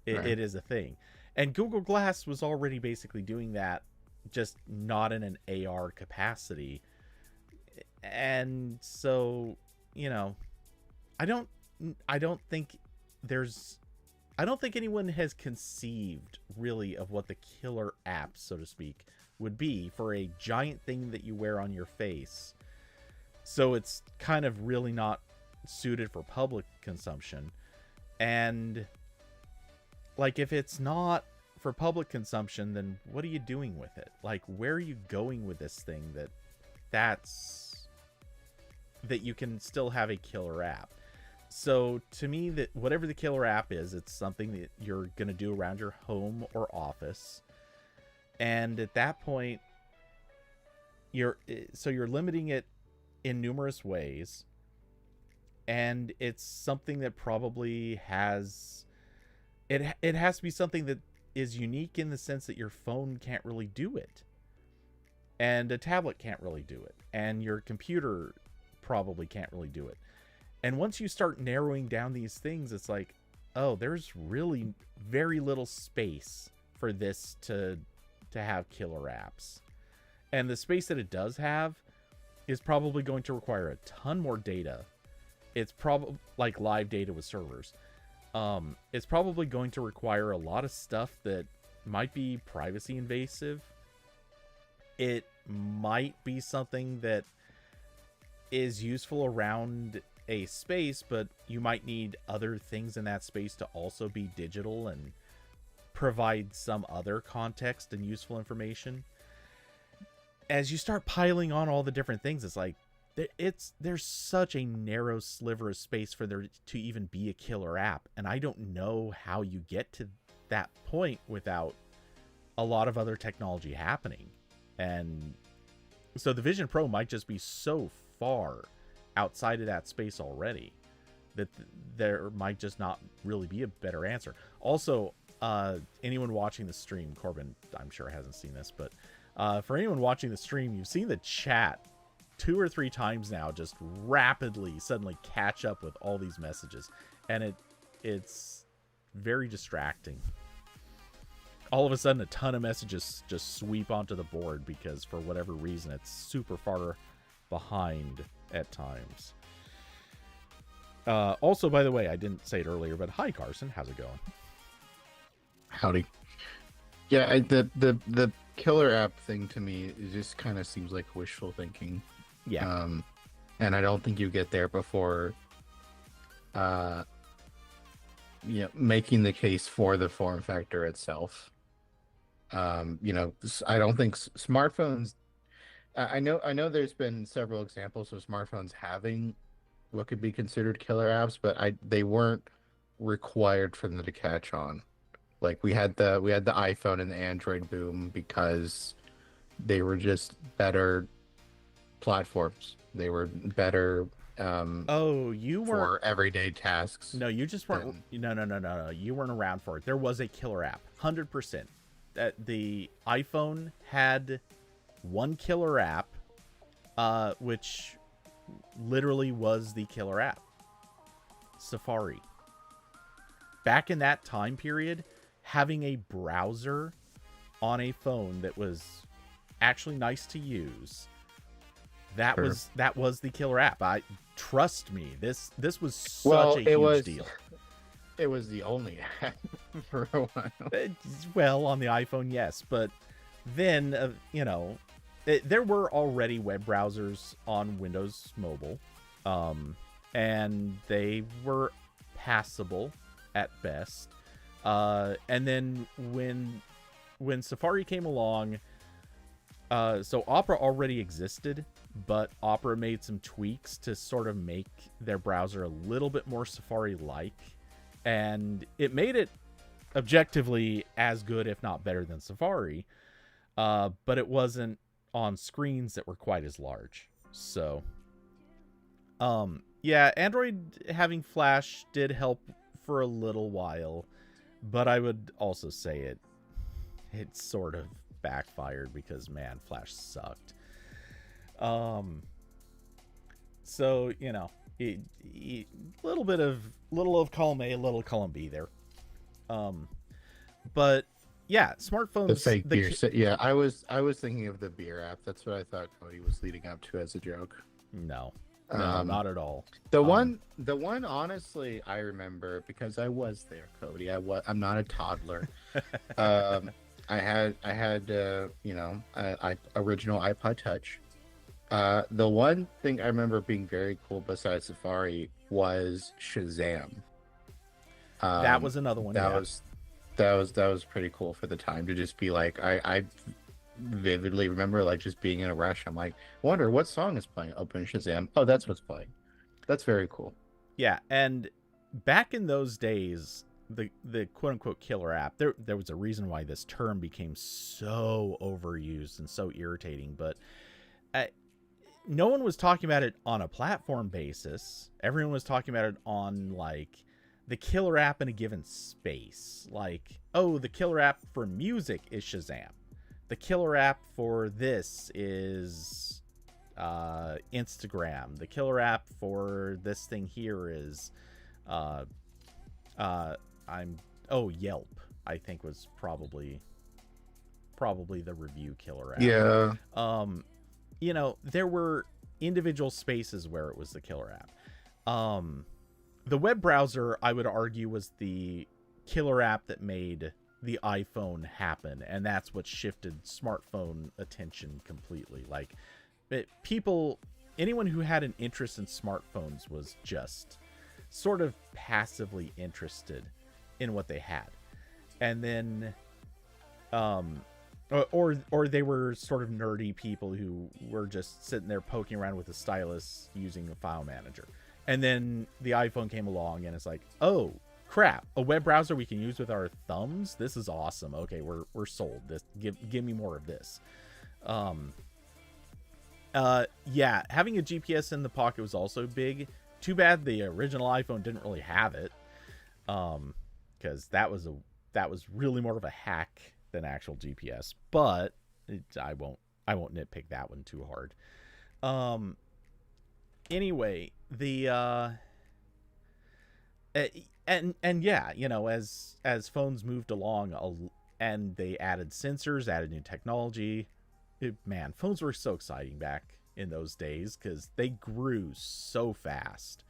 is a thing. And Google Glass was already basically doing that, just not in an AR capacity. And so, you know, I don't think anyone has conceived really of what the killer app, so to speak, would be for a giant thing that you wear on your face. So it's kind of really not suited for public consumption. And like, if it's not for public consumption, then what are you doing with it? Like, where are you going with this thing that you can still have a killer app? So to me, that whatever the killer app is, it's something that you're going to do around your home or office. And at that point, you're limiting it in numerous ways. And it's something that probably has it has to be something that is unique in the sense that your phone can't really do it, and a tablet can't really do it, and your computer probably can't really do it. And once you start narrowing down these things, it's like, oh, there's really very little space for this to have killer apps. And the space that it does have is probably going to require a ton more data. It's probably like live data with servers. It's probably going to require a lot of stuff that might be privacy invasive. It might be something that is useful around a space, but you might need other things in that space to also be digital and provide some other context and useful information. as you start piling on all the different things, it's like there's such a narrow sliver of space for there to even be a killer app, and I don't know how you get to that point without a lot of other technology happening. And so the Vision Pro might just be so far outside of that space already that there might just not really be a better answer. Also, anyone watching the stream, Corbin, I'm sure hasn't seen this, but for anyone watching the stream, you've seen the chat 2 or 3 times now just rapidly suddenly catch up with all these messages, and it's very distracting. All of a sudden, a ton of messages just sweep onto the board because for whatever reason, it's super far behind at times. Also, by the way, I didn't say it earlier, but hi, Carson. How's it going? Howdy. Yeah, the killer app thing to me, it just kind of seems like wishful thinking. Yeah. And I don't think you get there before making the case for the form factor itself. I don't think smartphones, I know there's been several examples of smartphones having what could be considered killer apps, but they weren't required for them to catch on. Like we had the iPhone and the Android boom because they were just better platforms. They were better for everyday tasks. No, you just weren't. No. You weren't around for it. There was a killer app, 100%. The iPhone had one killer app, which literally was the killer app, Safari. Back in that time period, having a browser on a phone that was actually nice to use, that was the killer app. Trust me, this was such a huge deal. It was the only app for a while. Well, on the iPhone, yes, but then there were already web browsers on Windows Mobile, and they were passable at best. And then when Safari came along, so Opera already existed, but Opera made some tweaks to sort of make their browser a little bit more Safari-like, and it made it objectively as good, if not better, than Safari, but it wasn't on screens that were quite as large. So, yeah, Android having Flash did help for a little while, but I would also say it sort of backfired because, man, Flash sucked. So, little of column A, little column B there. But yeah, smartphones. The fake beer. Yeah, I was thinking of the beer app. That's what I thought Cody was leading up to as a joke. No, not at all. The one, honestly, I remember because I was there, Cody. I'm not a toddler. I had original iPod Touch. The one thing I remember being very cool besides Safari was Shazam. That was another one. That was pretty cool for the time to just be like, I vividly remember like just being in a rush. I'm like, wonder what song is playing. Open Shazam. Oh, that's what's playing. That's very cool. Yeah, and back in those days, the quote unquote killer app, there was a reason why this term became so overused and so irritating, but no one was talking about it on a platform basis. Everyone was talking about it on like the killer app in a given space. Like, oh, the killer app for music is Shazam. The killer app for this is Instagram. The killer app for this thing here is Yelp, I think was probably the review killer app. Yeah. There were individual spaces where it was the killer app. The web browser, I would argue, was the killer app that made the iPhone happen, and that's what shifted smartphone attention completely. Like, anyone who had an interest in smartphones was just sort of passively interested in what they had. And then or they were sort of nerdy people who were just sitting there poking around with a stylus using a file manager. And then the iPhone came along and it's like, oh crap, a web browser we can use with our thumbs. This is awesome. Okay, we're sold. This give me more of this. Yeah, having a GPS in the pocket was also big. Too bad the original iPhone didn't really have it. Because that was really more of a hack than actual GPS. But I won't nitpick that one too hard. Anyway, the and yeah, you know, as phones moved along, and they added sensors, added new technology. Man, phones were so exciting back in those days because they grew so fast.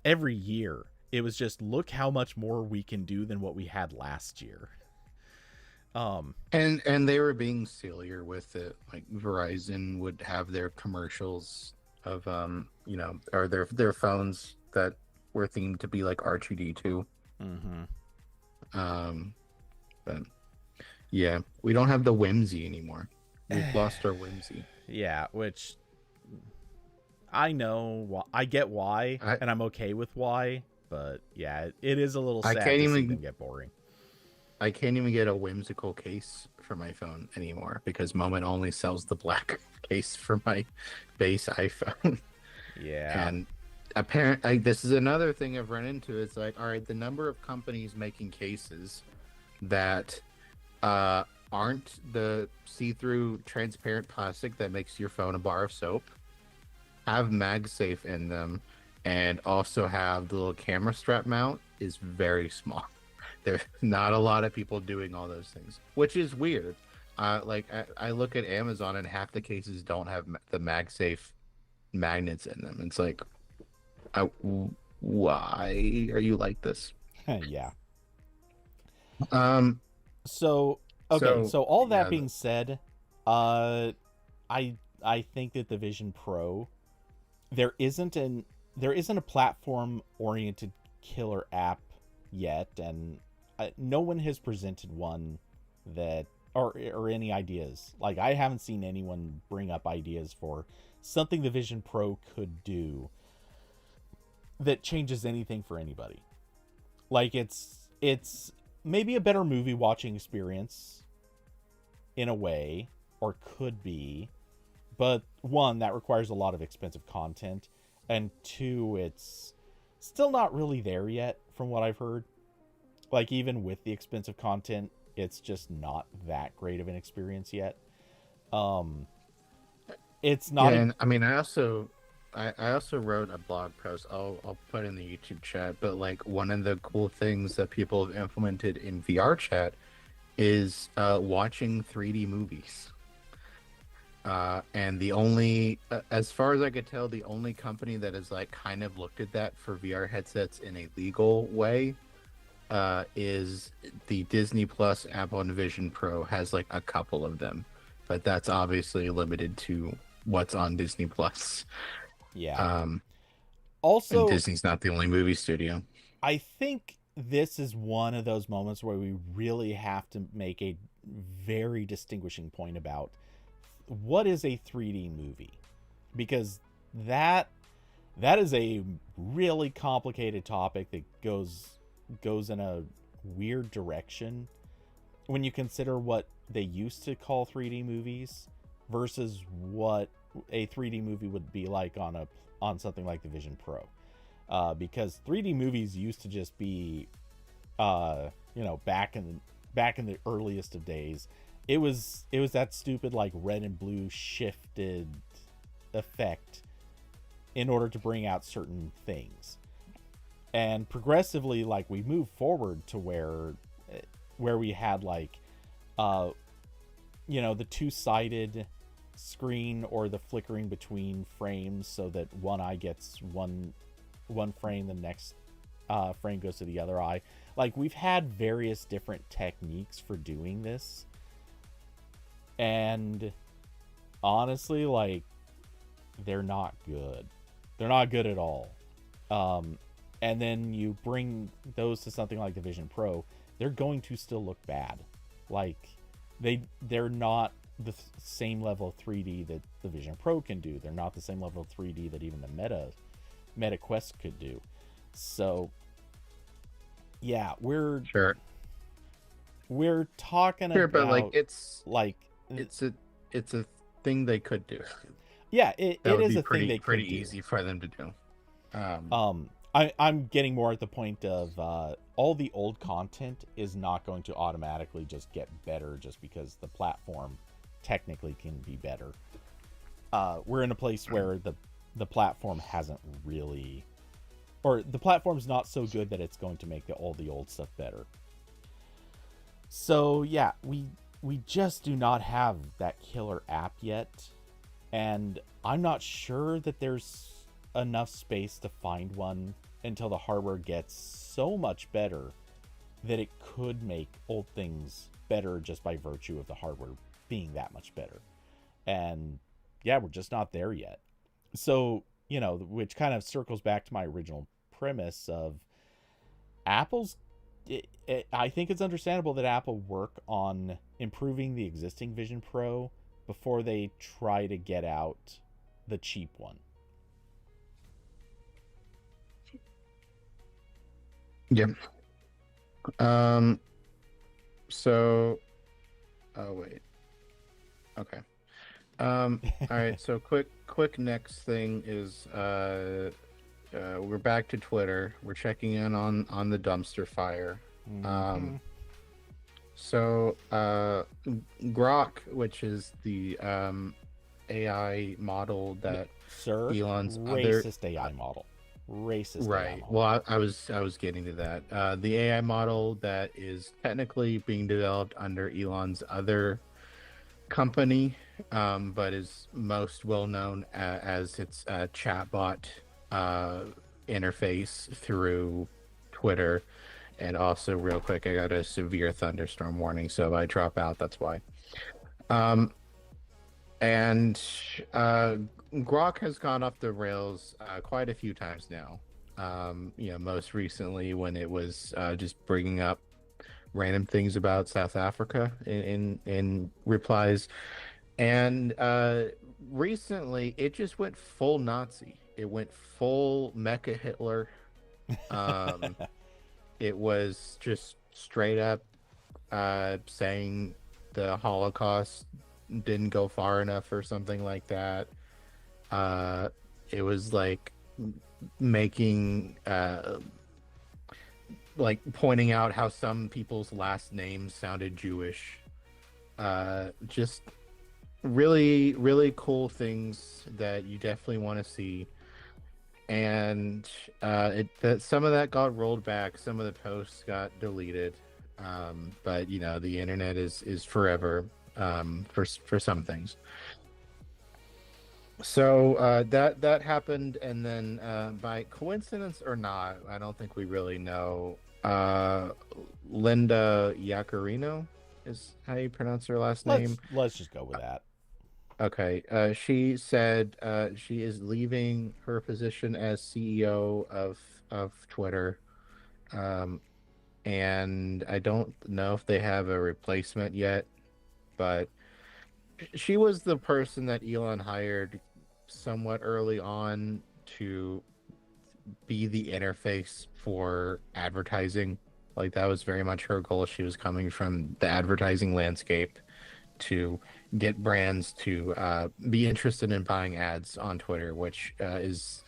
Every year, it was just, look how much more we can do than what we had last year. And they were being sillier with it. Like Verizon would have their commercials of you know, or their phones that were themed to be like R2D2. But yeah, we don't have the whimsy anymore. We've lost our whimsy. Yeah, which I know, I get why, and I'm okay with why, but yeah, it is a little sad to see them get boring. I can't even get a whimsical case for my phone anymore because Moment only sells the black case for my base iPhone. Yeah. And apparently, this is another thing I've run into. It's like, all right, the number of companies making cases that aren't the see-through transparent plastic that makes your phone a bar of soap, have MagSafe in them, and also have the little camera strap mount is very small. There's not a lot of people doing all those things, which is weird. Like I look at Amazon and half the cases don't have the MagSafe magnets in them. It's like, why are you like this? Yeah. So all that being said, I think that the Vision Pro, there isn't a platform oriented killer app yet, and no one has presented one that or any ideas. Like, I haven't seen anyone bring up ideas for something the Vision Pro could do that changes anything for anybody. Like, it's maybe a better movie watching experience in a way, or could be, but one, that requires a lot of expensive content, and two, it's still not really there yet from what I've heard. Like, even with the expensive content, it's just not that great of an experience yet. It's not. Yeah, and I mean, I also wrote a blog post. I'll put in the YouTube chat. But like, one of the cool things that people have implemented in VR chat is watching 3D movies. And the only, as far as I could tell, the only company that has like kind of looked at that for VR headsets in a legal way is the Disney Plus app on Vision Pro. Has like a couple of them, but that's obviously limited to what's on Disney Plus. Yeah. Also, Disney's not the only movie studio. I think this is one of those moments where we really have to make a very distinguishing point about what is a 3D movie, because that is a really complicated topic that goes in a weird direction when you consider what they used to call 3D movies versus what a 3D movie would be like on something like the Vision Pro. Because 3D movies used to just be back in the earliest of days, it was that stupid like red and blue shifted effect in order to bring out certain things. And progressively, like, we move forward to where we had like the two-sided screen, or the flickering between frames so that one eye gets one frame, the next frame goes to the other eye. Like, we've had various different techniques for doing this, and honestly, like, they're not good at all. And then you bring those to something like the Vision Pro, they're going to still look bad. Like, they're not the same level of 3D that the Vision Pro can do. They're not the same level of 3D that even the Meta Quest could do. So yeah, Sure. we're talking Sure, but like about like it's a it's a thing they could do. yeah, That it would is be a thing they pretty could do. easy for them to do. Um, I'm getting more at the point of all the old content is not going to automatically just get better just because the platform technically can be better. We're in a place where the platform hasn't really, or the platform's not so good that it's going to make all the old stuff better. So yeah, we just do not have that killer app yet, and I'm not sure that there's enough space to find one until the hardware gets so much better that it could make old things better just by virtue of the hardware being that much better. And yeah, we're just not there yet. So, which kind of circles back to my original premise of Apple's. I think it's understandable that Apple work on improving the existing Vision Pro before they try to get out the cheap one. yeah. Um. So. Oh wait. Okay. All right. So quick. Next thing is we're back to Twitter. We're checking in on the dumpster fire. Mm-hmm. So Grok, which is the AI model that Sir, Elon's racist AI model. Racist AI right. model. Well, I was getting to that. The AI model that is technically being developed under Elon's other company, but is most well known as its chatbot interface through Twitter. And also, real quick, I got a severe thunderstorm warning, so if I drop out, that's why. Um, and Grok has gone off the rails quite a few times now. Most recently when it was just bringing up random things about South Africa in replies, and recently it just went full Nazi. It went full Mecha Hitler. Um, it was just straight up saying the Holocaust didn't go far enough or something like that. It was like making like pointing out how some people's last names sounded Jewish. Just really, really cool things that you definitely want to see. And some of that got rolled back, some of the posts got deleted. But the internet is forever for some things. So that happened, and then by coincidence or not, I don't think we really know. Linda Yaccarino is how you pronounce her last name. Let's just go with that. Okay. She said she is leaving her position as CEO of Twitter, and I don't know if they have a replacement yet, but she was the person that Elon hired somewhat early on to be the interface for advertising. Like that was very much her goal. She was coming from the advertising landscape to get brands to be interested in buying ads on Twitter, which is,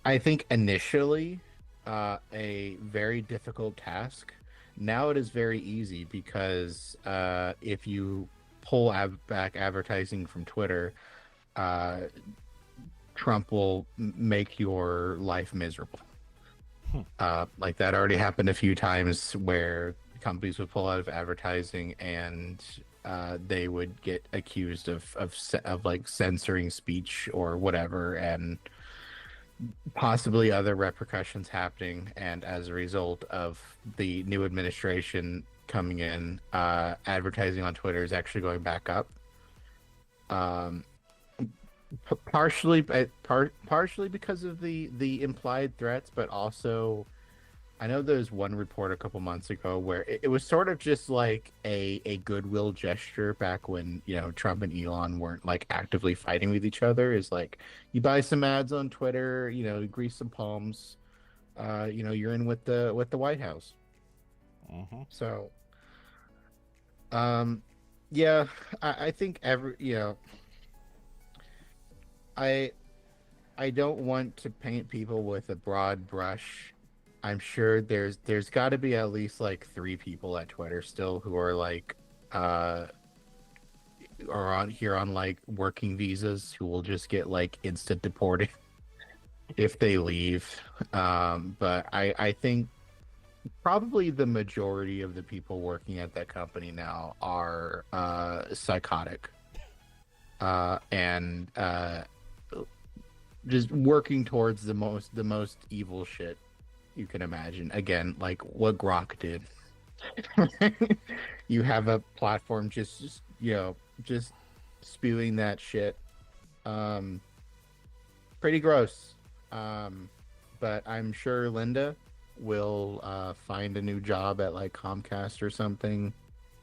I think, initially a very difficult task. Now it is very easy because if you pull back advertising from Twitter, Trump will make your life miserable. Like that already happened a few times where companies would pull out of advertising and they would get accused of like censoring speech or whatever, and possibly other repercussions happening. And as a result of the new administration coming in, advertising on Twitter is actually going back up. Partially because of the implied threats, but also I know there was one report a couple months ago where it was sort of just like a goodwill gesture back when, Trump and Elon weren't like actively fighting with each other. Is like you buy some ads on Twitter, grease some palms, you're in with the White House. Mm-hmm. So, um, yeah, I think I I don't want to paint people with a broad brush. I'm sure there's got to be at least like three people at Twitter still who are like uh are on here on like working visas who will just get like instant deported if they leave. But I think probably the majority of the people working at that company now are psychotic and just working towards the most evil shit you can imagine. Again, like what Grok did. You have a platform just spewing that shit. Um, Pretty gross. Um, but I'm sure Linda will find a new job at like Comcast or something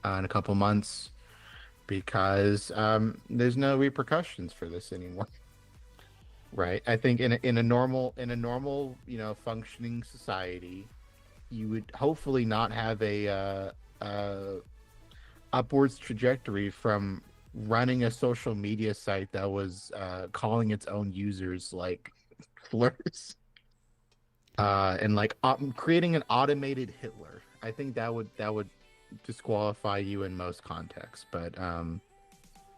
in a couple months because there's no repercussions for this anymore. Right. I think in a normal functioning society, you would hopefully not have a upwards trajectory from running a social media site that was calling its own users like slurs and like creating an automated Hitler. I think that would disqualify you in most contexts. But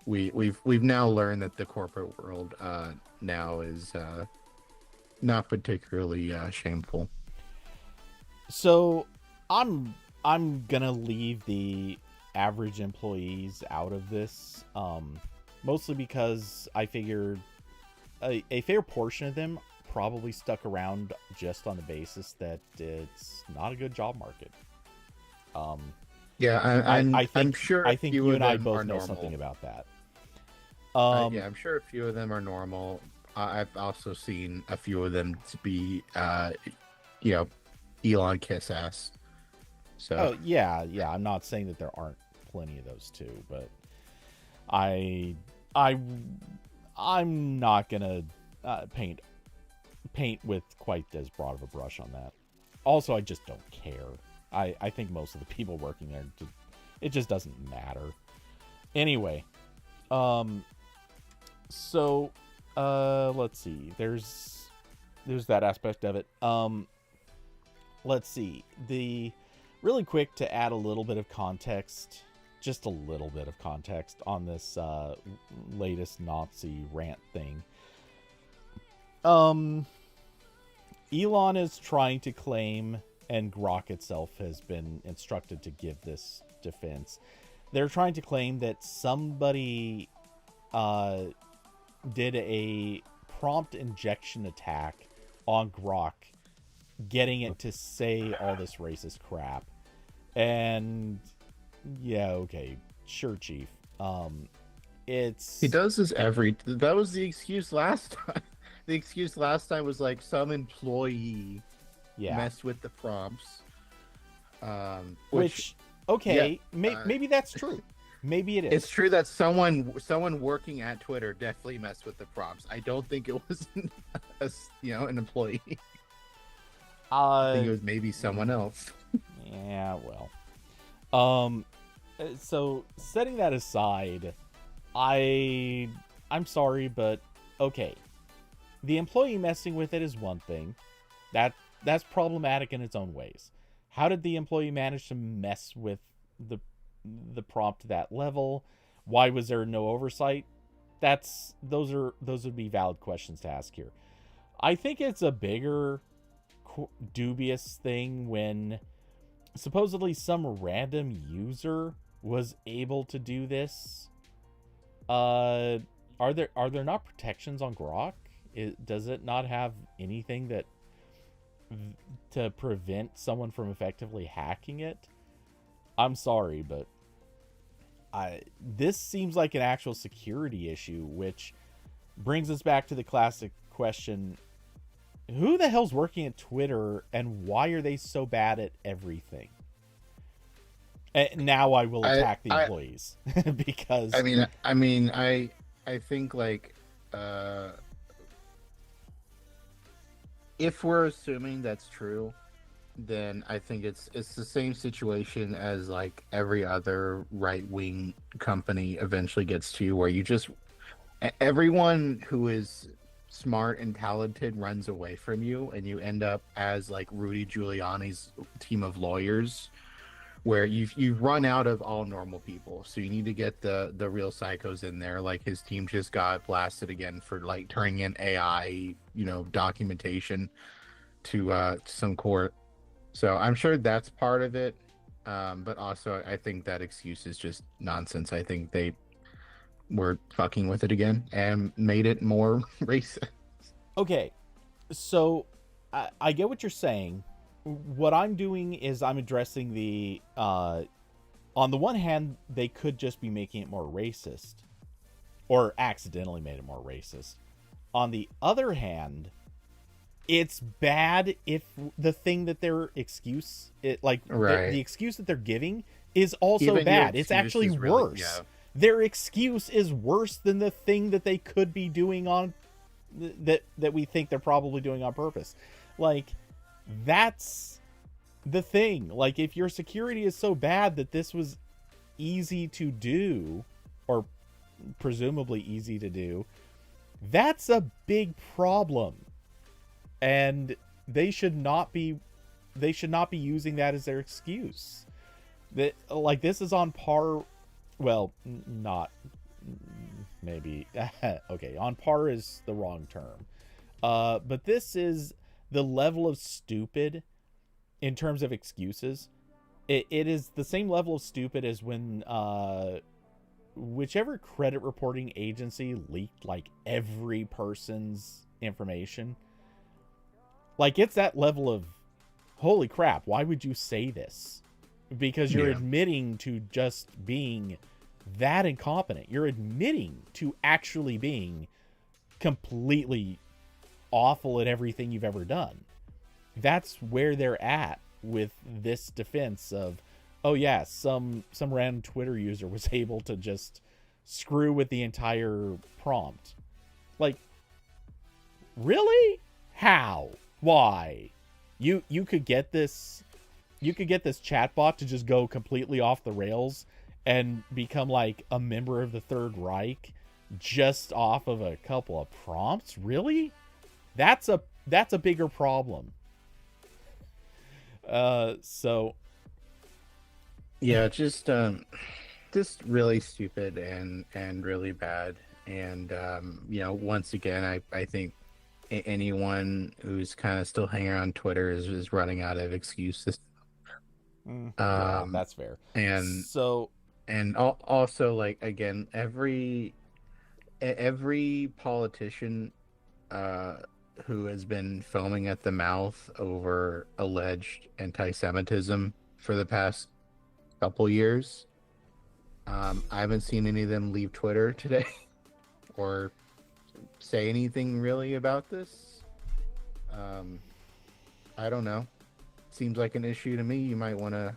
we've now learned that the corporate world now is not particularly shameful. So I'm gonna leave the average employees out of this, mostly because I figured a fair portion of them probably stuck around just on the basis that it's not a good job market. Um, Yeah, I I'm think sure I a think few you of and I them both are know normal. something about that. Yeah, I'm sure a few of them are normal. I've also seen a few of them to be, you know, Elon kiss ass. So Oh yeah, yeah. I'm not saying that there aren't plenty of those too, but I I I'm not gonna paint with quite as broad of a brush on that. Also, I just don't care. I think most of the people working there, it just doesn't matter. Anyway, um, so let's see. There's that aspect of it. Let's see. The really quick to add a little bit of context, just a little bit of context on this latest Nazi rant thing. Um, Elon is trying to claim, and Grok itself has been instructed to give this defense. They're trying to claim that somebody did a prompt injection attack on Grok, getting it to say all this racist crap. And yeah, okay, sure, Chief. he It's does this that was the excuse last time. The excuse last time was like some employee yeah, messed with the prompts. which okay, yeah, maybe that's true. Maybe it is. it's true that someone working at Twitter definitely messed with the prompts. I don't think it was an employee. I think it was maybe someone else. Yeah, well. Um so setting that aside, I'm sorry, but okay. The employee messing with it is one thing. That's problematic in its own ways. How did the employee manage to mess with the prompt to that level? Why was there no oversight? Those would be valid questions to ask here. I think it's a bigger dubious thing when supposedly some random user was able to do this. Are there not protections on Grok? Does it not have anything that to prevent someone from effectively hacking it? I'm sorry, but this seems like an actual security issue, which brings us back to the classic question: who the hell's working at Twitter and why are they so bad at everything? Now I will attack the I employees because I think like uh if we're assuming that's true, then I think it's the same situation as like every other right wing company eventually gets to, where you just everyone who is smart and talented runs away from you, and you end up as like Rudy Giuliani's team of lawyers, where you've run out of all normal people. So you need to get the real psychos in there. Like his team just got blasted again for like turning in AI, documentation to some court. So I'm sure that's part of it. But also I think that excuse is just nonsense. I think they were fucking with it again and made it more racist. okay, so I get what you're saying. What I'm doing is I'm addressing the on the one hand, they could just be making it more racist or accidentally made it more racist. On the other hand, it's bad if the thing that their excuse, Right. the excuse that they're giving is also Even your bad. It's excuse actually is really- worse. yeah. Their excuse is worse than the thing that they could be doing on that we think they're probably doing on purpose. Like, that's the thing. Like, if your security is so bad that this was easy to do, or presumably easy to do, that's a big problem. And they should not be using that as their excuse. That, like, this is on par, well, not maybe okay, on par is the wrong term. But this is the level of stupid in terms of excuses. It is the same level of stupid as when whichever credit reporting agency leaked like every person's information. Like, it's that level of, holy crap, why would you say this? Because you're admitting to just being that incompetent. You're admitting to actually being completely awful at everything you've ever done. That's where they're at with this defense of, oh yeah, some random Twitter user was able to just screw with the entire prompt. Like, really? How? Why? You could get this chatbot to just go completely off the rails and become like a member of the Third Reich just off of a couple of prompts? Really? That's a bigger problem. So yeah, just really stupid and really bad. And once again, I think anyone who's kind of still hanging around Twitter is running out of excuses. Yeah, that's fair. And so, and also, like, again, every politician who has been foaming at the mouth over alleged anti-Semitism for the past couple years, I haven't seen any of them leave Twitter today or say anything really about this. I don't know. Seems like an issue to me you might want to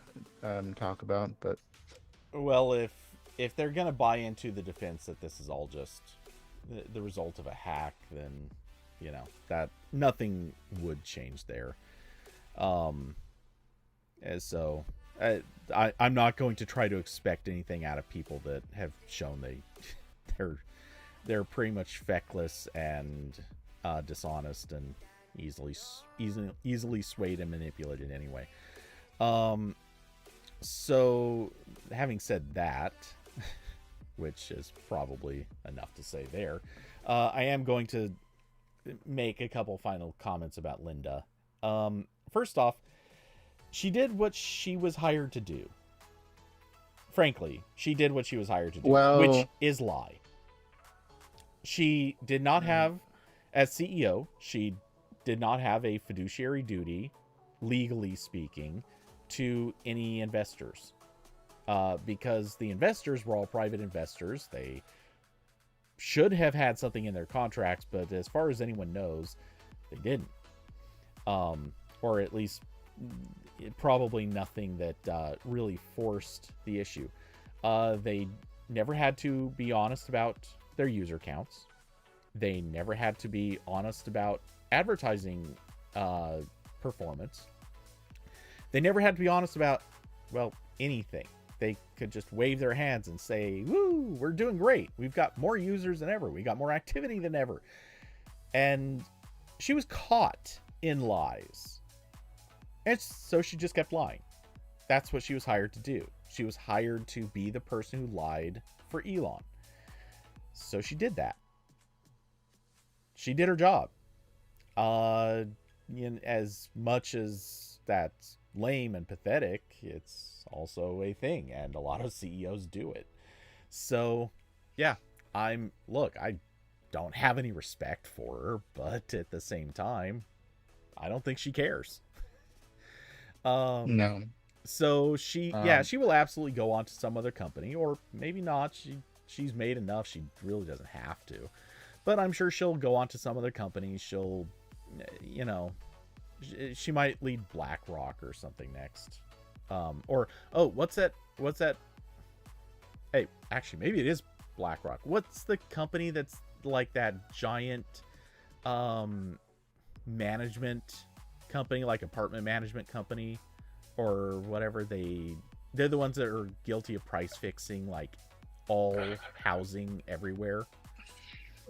talk about, but well, if they're gonna buy into the defense that this is all just the result of a hack, then that nothing would change there. As so, I'm not going to try to expect anything out of people that have shown they're pretty much feckless and dishonest and easily swayed and manipulated anyway. So having said that, which is probably enough to say there, I am going to make a couple final comments about Linda. First off, she did what she was hired to do. Frankly, she did what she was hired to do, which is lie. She did not have, as CEO, she did not have a fiduciary duty, legally speaking, to any investors. Because the investors were all private investors. They should have had something in their contracts, but as far as anyone knows, they didn't. or at least probably nothing that really forced the issue. They never had to be honest about their user counts. They never had to be honest about advertising performance. They never had to be honest about, well, anything. They could just wave their hands and say, woo, we're doing great. We've got more users than ever. We got more activity than ever. And she was caught in lies. And so she just kept lying. That's what she was hired to do. She was hired to be the person who lied for Elon. So she did that. She did her job. As much as that's lame and pathetic, it's also a thing, and a lot of CEOs do it. So, yeah, I don't have any respect for her, but at the same time, I don't think she cares. No. So she will absolutely go on to some other company, or maybe not. She's made enough. She really doesn't have to, but I'm sure she'll go on to some other company. She'll, she might lead BlackRock or something next. What's that? Hey, actually, maybe it is BlackRock. What's the company that's like that giant management company, like apartment management company or whatever? They're the ones that are guilty of price fixing, like all housing everywhere.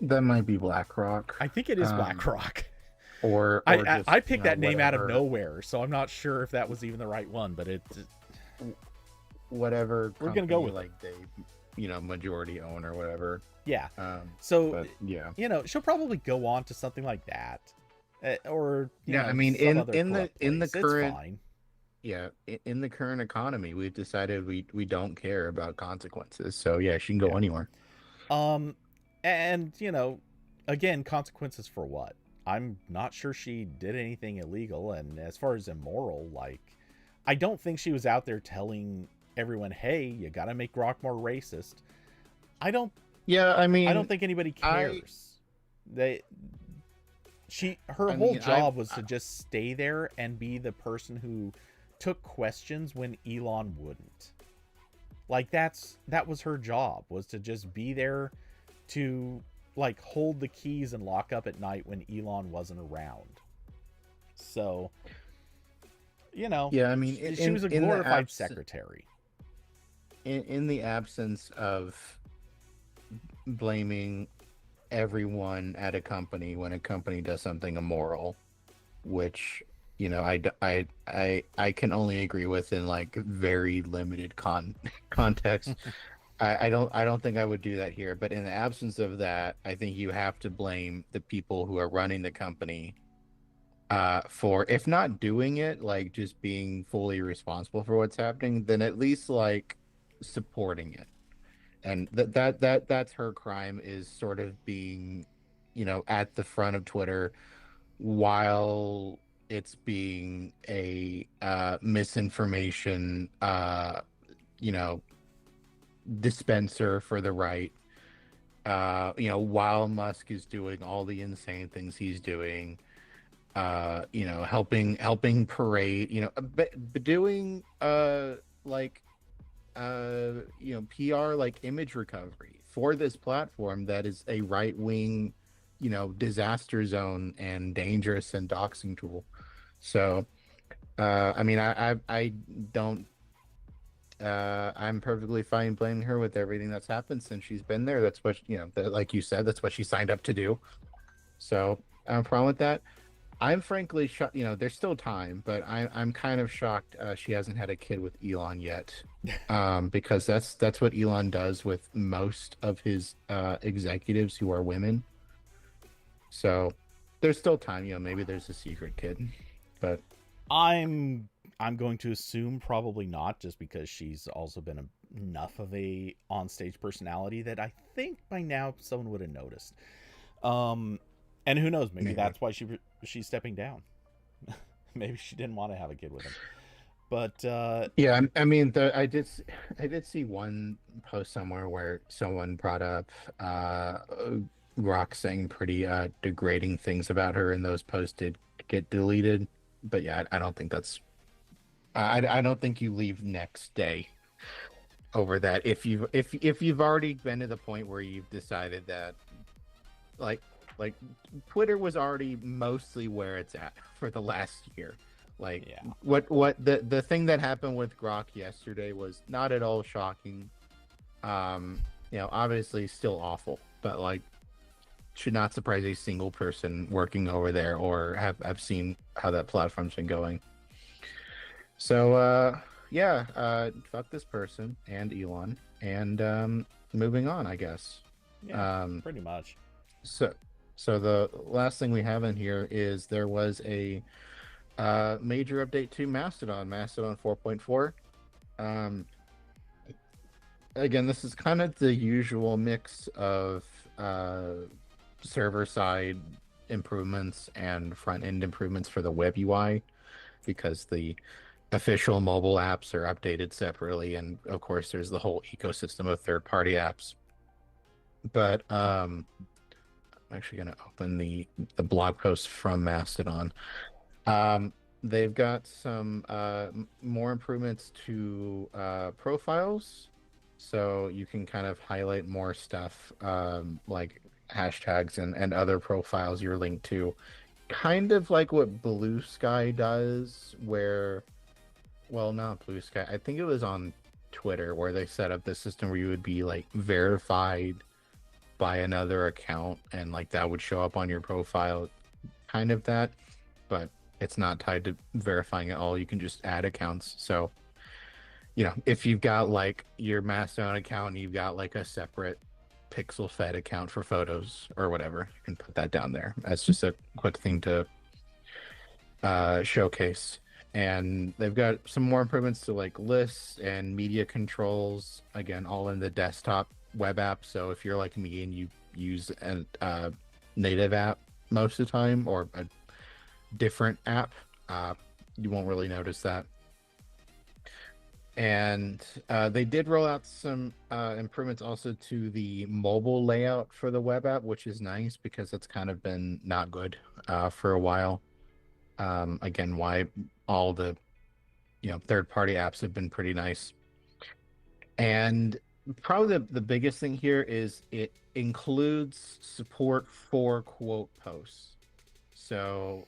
That might be BlackRock. I think it is BlackRock. Or I picked that name out of nowhere, so I'm not sure if that was even the right one, but whatever we're gonna go with like they majority own or whatever. Yeah. She'll probably go on to something like that, or in the current in the current economy, we've decided we don't care about consequences. So yeah, she can go anywhere. And again, consequences for what? I'm not sure she did anything illegal, and as far as immoral, like, I don't think she was out there telling everyone, "Hey, you got to make Grok more racist." I don't think anybody cares. Her whole job was to just stay there and be the person who took questions when Elon wouldn't. Like, that was her job, was to just be there to like hold the keys and lock up at night when Elon wasn't around. So, she was a glorified secretary. In the absence of blaming everyone at a company when a company does something immoral, which I can only agree with in like very limited context. I don't think I would do that here, but in the absence of that, I think you have to blame the people who are running the company for, if not doing it, like just being fully responsible for what's happening, then at least like supporting it. And that's her crime, is sort of being, at the front of Twitter while it's being a misinformation, dispenser for the right. While Musk is doing all the insane things he's doing, helping parade, but doing PR, like image recovery for this platform that is a right-wing, disaster zone and dangerous and doxing tool. So, I don't. I'm perfectly fine blaming her with everything that's happened since she's been there. That's what like you said, that's what she signed up to do. So I have a problem with that. I'm frankly shocked. There's still time, but I'm kind of shocked she hasn't had a kid with Elon yet, because that's what Elon does with most of his executives who are women. So there's still time. Maybe there's a secret kid, but I'm going to assume probably not, just because she's also been enough of a onstage personality that I think by now someone would have noticed. And who knows? Maybe that's why she's stepping down. Maybe she didn't want to have a kid with him. But I did see one post somewhere where someone brought up Grok saying pretty degrading things about her, and those posts did get deleted. But yeah, I don't think that's. I don't think you leave next day over that. If you've already been to the point where you've decided that like like Twitter was already mostly where it's at for the last year. Like Yeah. what the thing that happened with Grok yesterday was not at all shocking. Obviously still awful, but like should not surprise a single person working over there or have seen how that platform's been going. So yeah, fuck this person and Elon and moving on, I guess. Yeah, pretty much. So so the last thing we have in here is there was a major update to Mastodon 4.4. Um, Again, this is kind of the usual mix of server side improvements and front end improvements for the web UI, because the official mobile apps are updated separately, and of course there's the whole ecosystem of third party apps. But I'm actually going to open the blog post from Mastodon. They've got some more improvements to profiles, so you can kind of highlight more stuff, like hashtags and other profiles you're linked to, kind of like what Blue Sky does, where, well, not Blue Sky, I think it was on Twitter, where they set up the system where you would be like verified by another account, and like that would show up on your profile, kind of that, but it's not tied to verifying at all. You can just add accounts. So, if you've got like your Mastodon account and you've got like a separate pixel fed account for photos or whatever, you can put that down there. That's just a quick thing to showcase. And they've got some more improvements to like lists and media controls, again, all in the desktop web app. So if you're like me and you use a native app most of the time, or a different app, you won't really notice that. And they did roll out some improvements also to the mobile layout for the web app, which is nice because it's kind of been not good for a while. Again, why all the third-party apps have been pretty nice. And probably the biggest thing here is it includes support for quote posts. So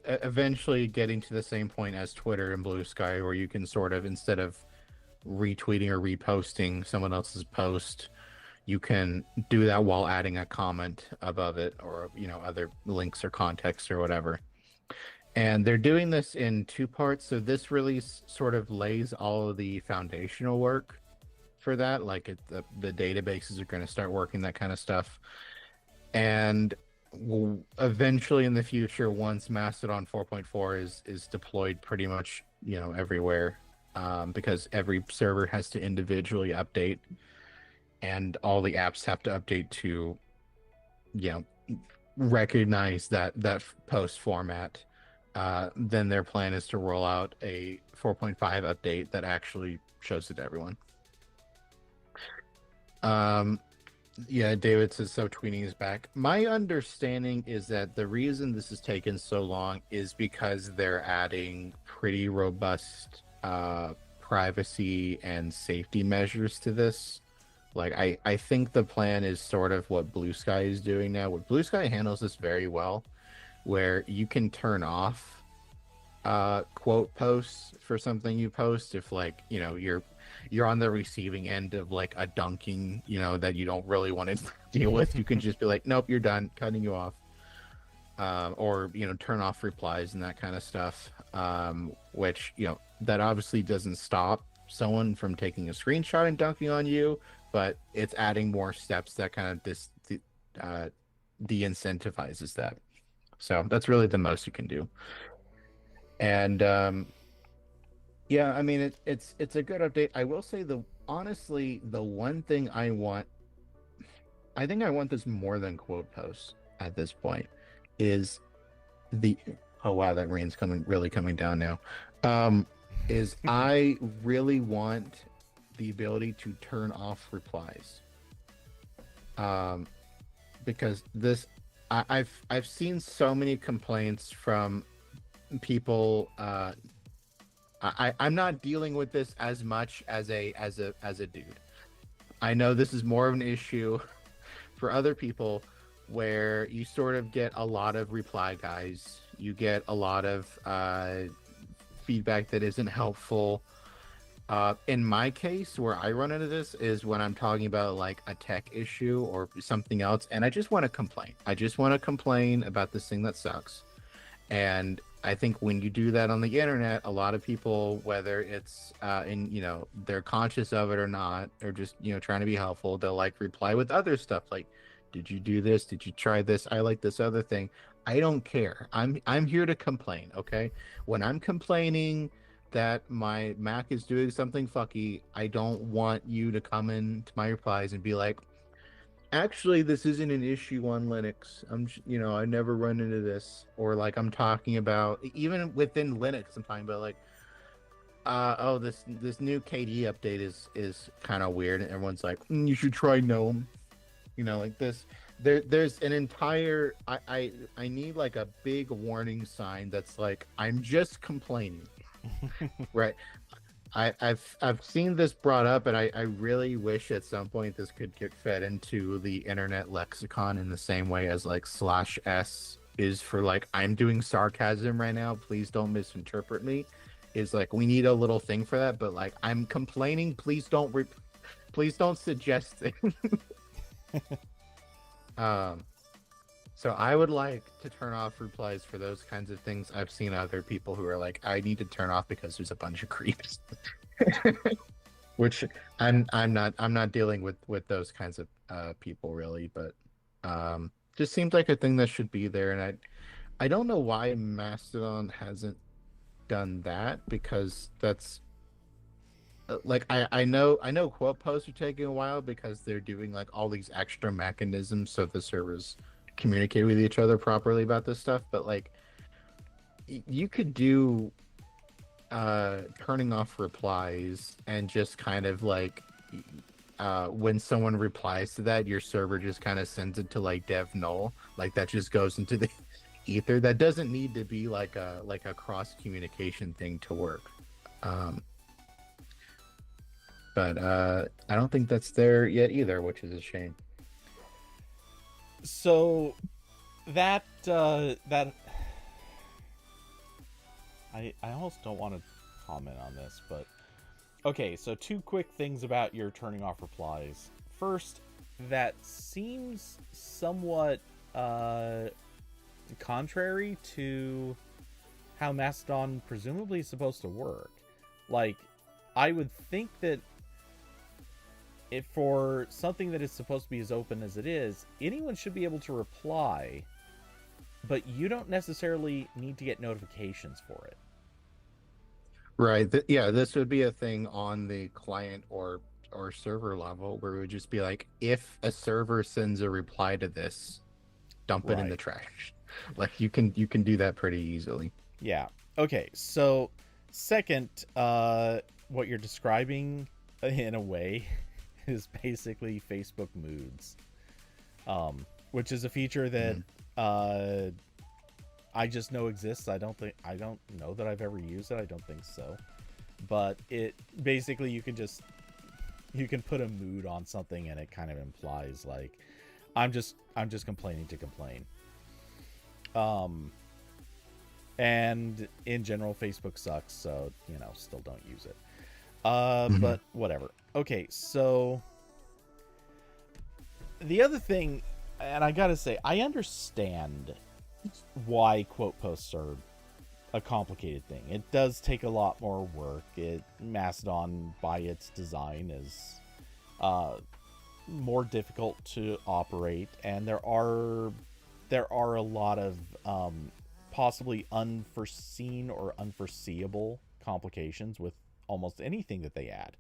eventually getting to the same point as Twitter and Blue Sky, where you can sort of, instead of retweeting or reposting someone else's post, you can do that while adding a comment above it, or other links or context or whatever. And they're doing this in two parts. So this release sort of lays all of the foundational work for that. Like the databases are going to start working, that kind of stuff. And eventually in the future, once Mastodon 4.4 is deployed pretty much, everywhere, because every server has to individually update, and all the apps have to update to, recognize that post format. Then their plan is to roll out a 4.5 update that actually shows it to everyone. Yeah, David says, so tweeting is back. My understanding is that the reason this has taken so long is because they're adding pretty robust privacy and safety measures to this. Like, I think the plan is sort of what Blue Sky is doing now. What Blue Sky handles this very well, where you can turn off quote posts for something you post if, like, you're on the receiving end of like a dunking, that you don't really want to deal with. You can just be like, nope, you're done, cutting you off. Or turn off replies and that kind of stuff, which that obviously doesn't stop someone from taking a screenshot and dunking on you, but it's adding more steps that kind of de-incentivizes that. So that's really the most you can do. And yeah, I mean, it's a good update. I will say, honestly, the one thing I think I want this more than quote posts at this point, is oh wow, that rain's really coming down now. Is I really want the ability to turn off replies. Because I've seen so many complaints from people. I'm not dealing with this as much as a dude. I know this is more of an issue for other people, where you sort of get a lot of reply guys. You get a lot of feedback that isn't helpful. In my case, where I run into this is when I'm talking about like a tech issue or something else, and I just want to complain. I just want to complain about this thing that sucks. And I think when you do that on the internet, a lot of people, whether it's they're conscious of it or not, or just trying to be helpful, they'll like reply with other stuff like, "Did you do this? Did you try this? I like this other thing." I don't care. I'm here to complain. Okay, when I'm complaining that my Mac is doing something fucky, I don't want you to come into my replies and be like, actually, this isn't an issue on Linux. I never run into this. Or like I'm talking about, even within Linux, I'm talking about like, oh, this new KDE update is kind of weird, and everyone's like, you should try GNOME. Like this. There's an entire. I need like a big warning sign that's like, I'm just complaining, right? I've seen this brought up, and I really wish at some point this could get fed into the internet lexicon in the same way as like /s is for like, I'm doing sarcasm right now, please don't misinterpret me. Is like, we need a little thing for that, but like, I'm complaining, please don't suggest it. So I would like to turn off replies for those kinds of things. I've seen other people who are like, I need to turn off because there's a bunch of creeps. Which I'm not dealing with those kinds of people really, but just seems like a thing that should be there. And I don't know why Mastodon hasn't done that, because that's like, I know quote posts are taking a while because they're doing like all these extra mechanisms so the servers communicate with each other properly about this stuff, but like, you could do turning off replies and just kind of like, when someone replies to that, your server just kind of sends it to like dev null, like that just goes into the ether. That doesn't need to be like a cross communication thing to work. But I don't think that's there yet either, which is a shame. So that I almost don't want to comment on this, but okay, so two quick things about your turning off replies. First, that seems somewhat contrary to how Mastodon presumably is supposed to work. Like, I would think that if for something that is supposed to be as open as it is, anyone should be able to reply, but you don't necessarily need to get notifications for it. Right. Yeah, this would be a thing on the client or server level, where it would just be like, if a server sends a reply to this, dump it in the trash. Like, you can do that pretty easily. Yeah. Okay. So second, what you're describing in a way is basically Facebook moods, which is a feature that I just know exists. I don't know that I've ever used it. I don't think so. But it basically, you can put a mood on something, and it kind of implies like, I'm just complaining to complain. And in general, Facebook sucks, so still don't use it. But whatever. Okay, so the other thing, and I gotta say, I understand why quote posts are a complicated thing. It does take a lot more work. Mastodon, by its design, is more difficult to operate, and there are a lot of possibly unforeseen or unforeseeable complications with almost anything that they add.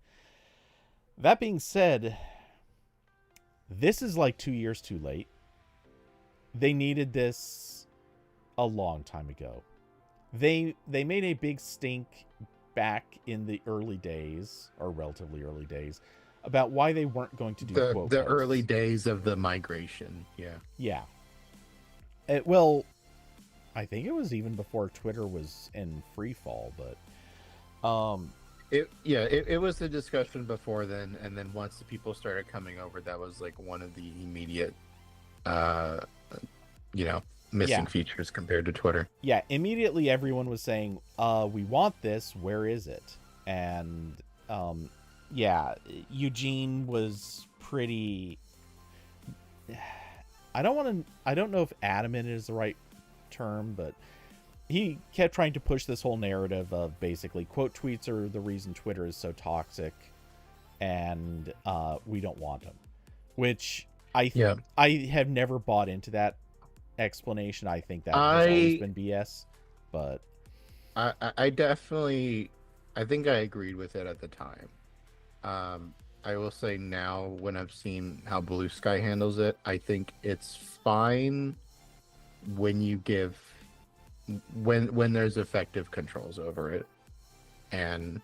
That being said, this is like 2 years too late. They needed this a long time ago. They made a big stink back in the early days, or relatively early days, about why they weren't going to do the early days of the migration. Yeah. Well, I think it was even before Twitter was in free fall, but It was the discussion before then, and then once the people started coming over, that was like one of the immediate, uh, you know, yeah, missing features compared to Twitter. yeah. Immediately, everyone was saying, "We want this. Where is it?" And yeah, Eugene was pretty. I don't know if adamant is the right term, but he kept trying to push this whole narrative of basically quote tweets are the reason Twitter is so toxic, and we don't want them. Which Yeah, I have never bought into that explanation. I think that has always I been BS. But I definitely, I think I agreed with it at the time. I will say now, when I've seen how Blue Sky handles it, I think it's fine when you give when there's effective controls over it, and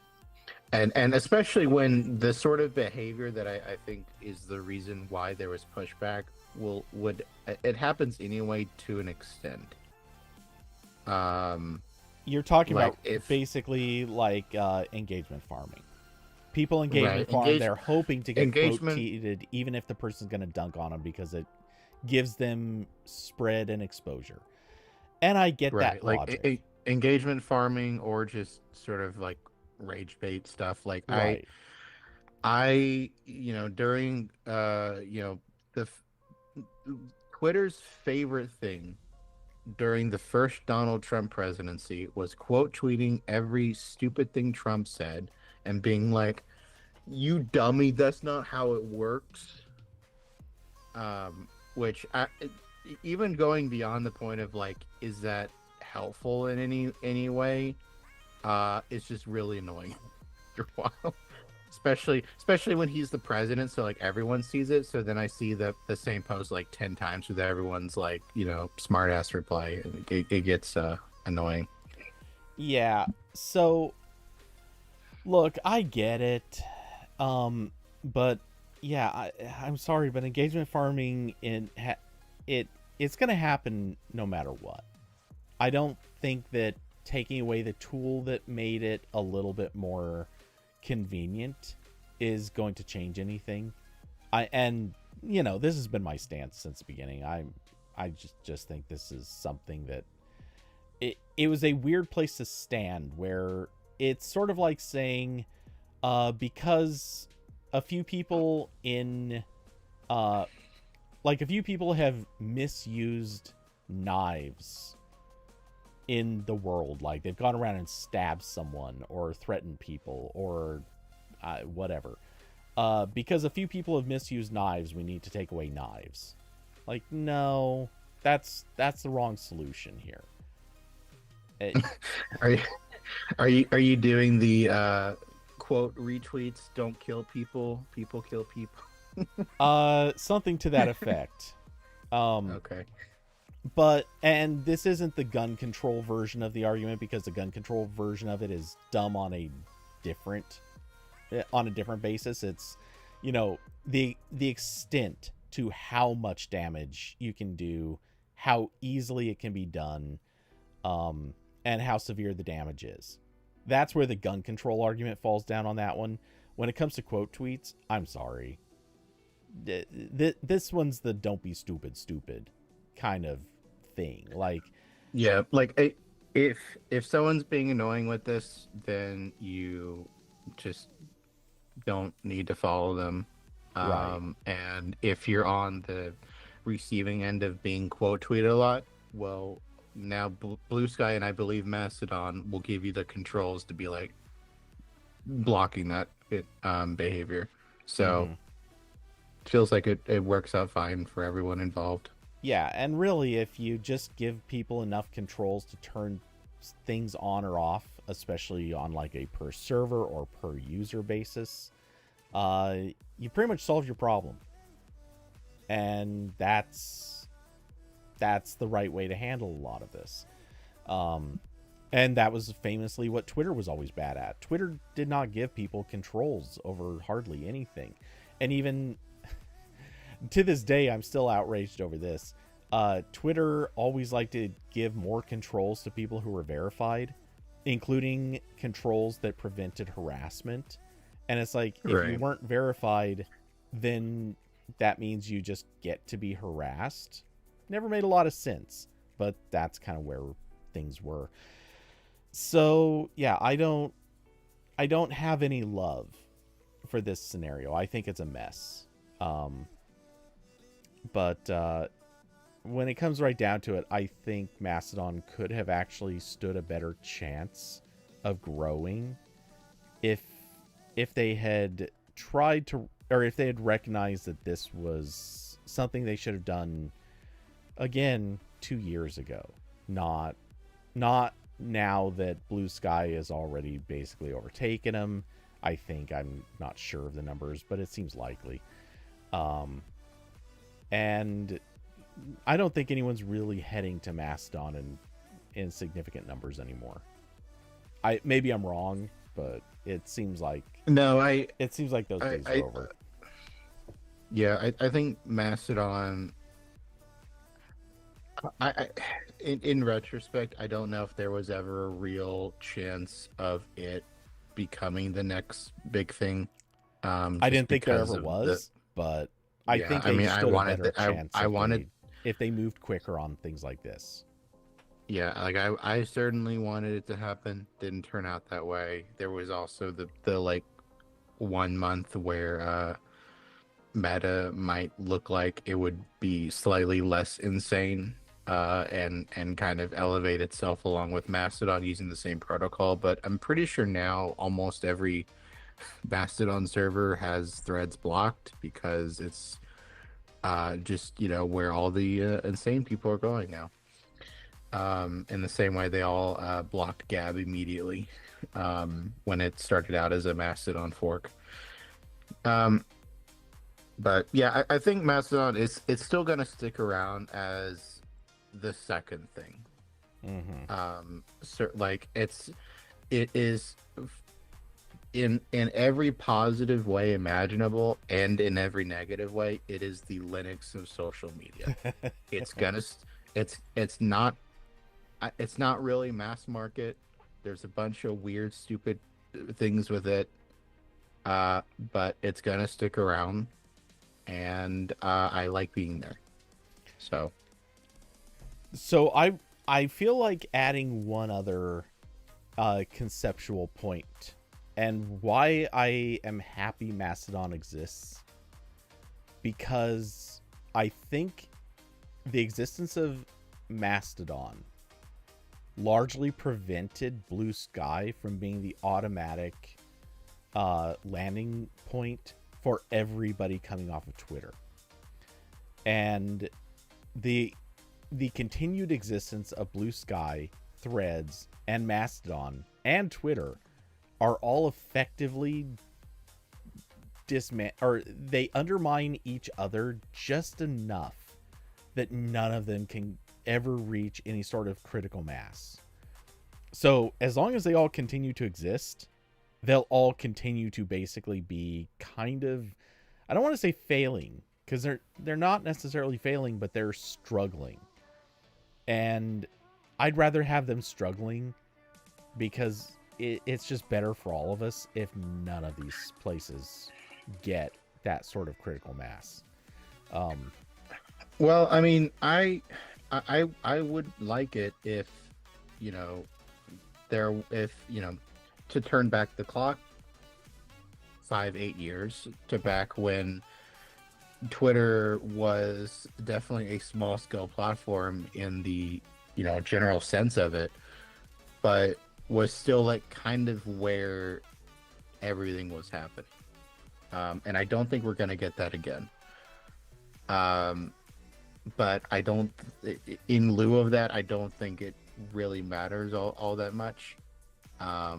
and especially when the sort of behavior that I think is the reason why there was pushback would it happens anyway to an extent. Um, you're talking like about if basically like engagement farming. People right engagement farm, they're hoping to get quote engagement tweeted even if the person's going to dunk on them because it gives them spread and exposure. And I get that right like logic. engagement farming or just sort of like rage bait stuff. Like Right. I during the Twitter's favorite thing during the first Donald Trump presidency was quote tweeting every stupid thing Trump said and being like, "You dummy, that's not how it works." Which even going beyond the point of like, is that helpful in any way? It's just really annoying after a while. Especially when he's the president, so like everyone sees it. So then I see the same post like 10 times with everyone's like smart ass reply, and it gets annoying. Yeah. So look, I get it. But yeah, I'm sorry, but engagement farming it it's going to happen no matter what. I don't think that taking away the tool that made it a little bit more convenient is going to change anything. This has been my stance since the beginning. I just think this is something that it was a weird place to stand, where it's sort of like saying because a few people in a few people have misused knives in the world, like they've gone around and stabbed someone or threatened people or whatever. Because a few people have misused knives, we need to take away knives. Like, no, that's the wrong solution here. It, Are you are you doing the quote retweets? Don't kill people. People kill people. something to that effect. Okay. And this isn't the gun control version of the argument, because the gun control version of it is dumb different on a different basis. It's the extent to how much damage you can do, how easily it can be done, and how severe the damage is. That's where the gun control argument falls down on that one. When it comes to quote tweets, I'm sorry. This one's the don't be stupid kind of thing. Like, Yeah, like if someone's being annoying with this, then you just don't need to follow them. right. And if you're on the receiving end of being quote tweeted a lot, well, now Blue Sky and I believe Mastodon will give you the controls to be like blocking that behavior. So Mm-hmm. it feels like it works out fine for everyone involved. Yeah, and really, if you just give people enough controls to turn things on or off, especially on like a per server or per user basis, you pretty much solve your problem. And that's the right way to handle a lot of this. And that was famously what Twitter was always bad at. Twitter did not give people controls over hardly anything. And even to this day, I'm still outraged over this. Twitter always liked to give more controls to people who were verified, including controls that prevented harassment. And it's like, if you Right. weren't verified, then that means you just get to be harassed. Never made a lot of sense, but that's kind of where things were. So yeah, I don't have any love for this scenario. I think it's a mess. But when it comes right down to it, I think Mastodon could have actually stood a better chance of growing if they had tried to, or if they had recognized that this was something they should have done again 2 years ago, not now that Blue Sky has already basically overtaken them. I think, I'm not sure of the numbers, but it seems likely. And I don't think anyone's really heading to Mastodon in significant numbers anymore. Maybe I'm wrong, but it seems like No, those days are over. yeah, I think Mastodon. In retrospect, I don't know if there was ever a real chance of it becoming the next big thing. I didn't think there ever was, but I think they stood a better chance if they moved quicker on things like this. Yeah, like I certainly wanted it to happen. Didn't turn out that way. There was also the like 1 month where meta might look like it would be slightly less insane and kind of elevate itself along with Mastodon using the same protocol. But I'm pretty sure now almost every Mastodon server has threads blocked because it's just where all the insane people are going now. In the same way they all blocked Gab immediately when it started out as a Mastodon fork. But yeah, I think Mastodon it's still gonna stick around as the second thing. So like it is in every positive way imaginable and in every negative way, it is the Linux of social media. It's gonna it's not really mass market. There's a bunch of weird, stupid things with it, but it's gonna stick around, and I like being there. So I feel like adding one other conceptual point, and why I am happy Mastodon exists, because I think the existence of Mastodon largely prevented Blue Sky from being the automatic landing point for everybody coming off of Twitter. And the continued existence of Blue Sky, Threads, and Mastodon, and Twitter are all effectively they undermine each other just enough that none of them can ever reach any sort of critical mass. So as long as they all continue to exist, they'll all continue to basically be kind of, I don't want to say failing, because they're not necessarily failing, but they're struggling. And I'd rather have them struggling, because it's just better for all of us if none of these places get that sort of critical mass. Well, I mean, I would like it if to turn back the clock 5-8 years to back when Twitter was definitely a small scale platform in the general sense of it, but was still like kind of where everything was happening. And I don't think we're going to get that again. But I don't, in lieu of that, I don't think it really matters all that much,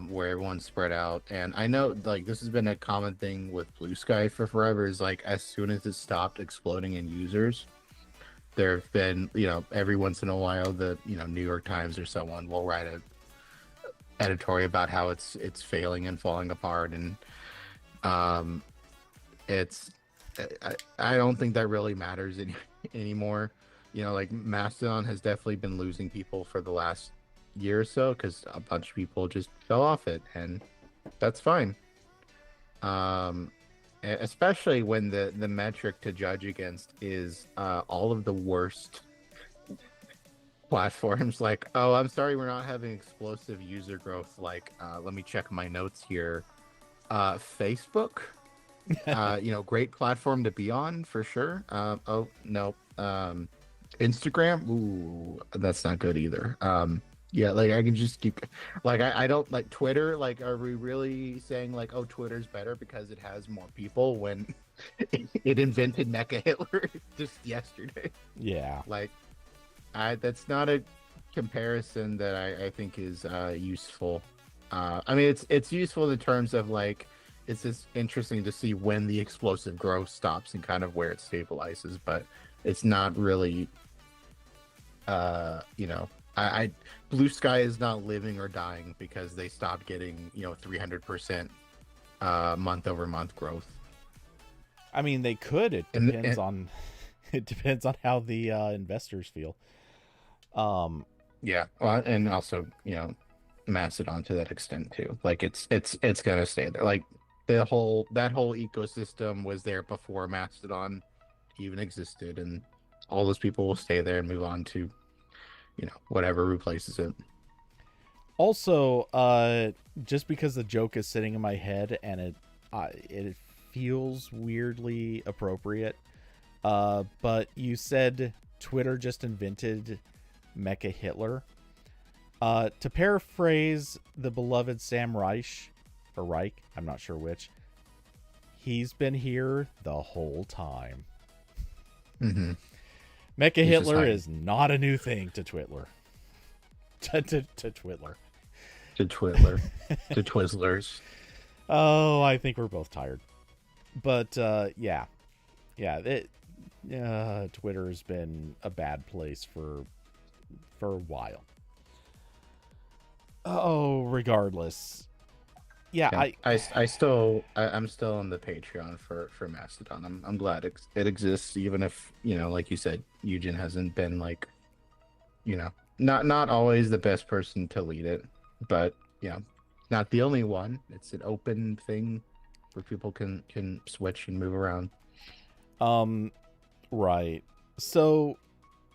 where everyone's spread out. And I know like this has been a common thing with Blue Sky for forever, is like as soon as it stopped exploding in users, there have been, every once in a while the, New York Times or someone will write a editorial about how it's failing and falling apart. And I don't think that really matters anymore. like Mastodon has definitely been losing people for the last year or so because a bunch of people just fell off it, and that's fine. Um, Especially when the metric to judge against is all of the worst platforms. Like, oh, I'm sorry, we're not having explosive user growth. Like, let me check my notes here. Facebook, great platform to be on for sure. Oh no, Instagram, ooh, that's not good either. Yeah, like I can just keep, like I don't like Twitter. Like, are we really saying like, oh, Twitter's better because it has more people when it invented Mecha Hitler just yesterday? Yeah. Like, that's not a comparison that I think is useful. I mean, it's useful in terms of like it's just interesting to see when the explosive growth stops and kind of where it stabilizes, but it's not really I Blue Sky is not living or dying because they stopped getting 300% month over month growth. I mean, they could. It And, depends on it depends on how the investors feel. yeah, well, and also Mastodon to that extent too. Like it's gonna stay there. Like that whole ecosystem was there before Mastodon even existed, and all those people will stay there and move on to whatever replaces it. Also, just because the joke is sitting in my head and it feels weirdly appropriate. But you said Twitter just invented Mecha Hitler. To paraphrase the beloved Sam Reich, or Reich, I'm not sure which, he's been here the whole time. Mm-hmm. Mecha Hitler is not a new thing to Twitler. To Twitler. To Twitler. To Twizzlers. Oh, I think we're both tired. But, yeah. Twitter's been a bad place for a while. Oh, regardless. Yeah, I'm still on the Patreon for Mastodon. I'm glad it exists, even if like you said, Eugen hasn't been like, not always the best person to lead it, but not the only one. It's an open thing where people can switch and move around. Right. So,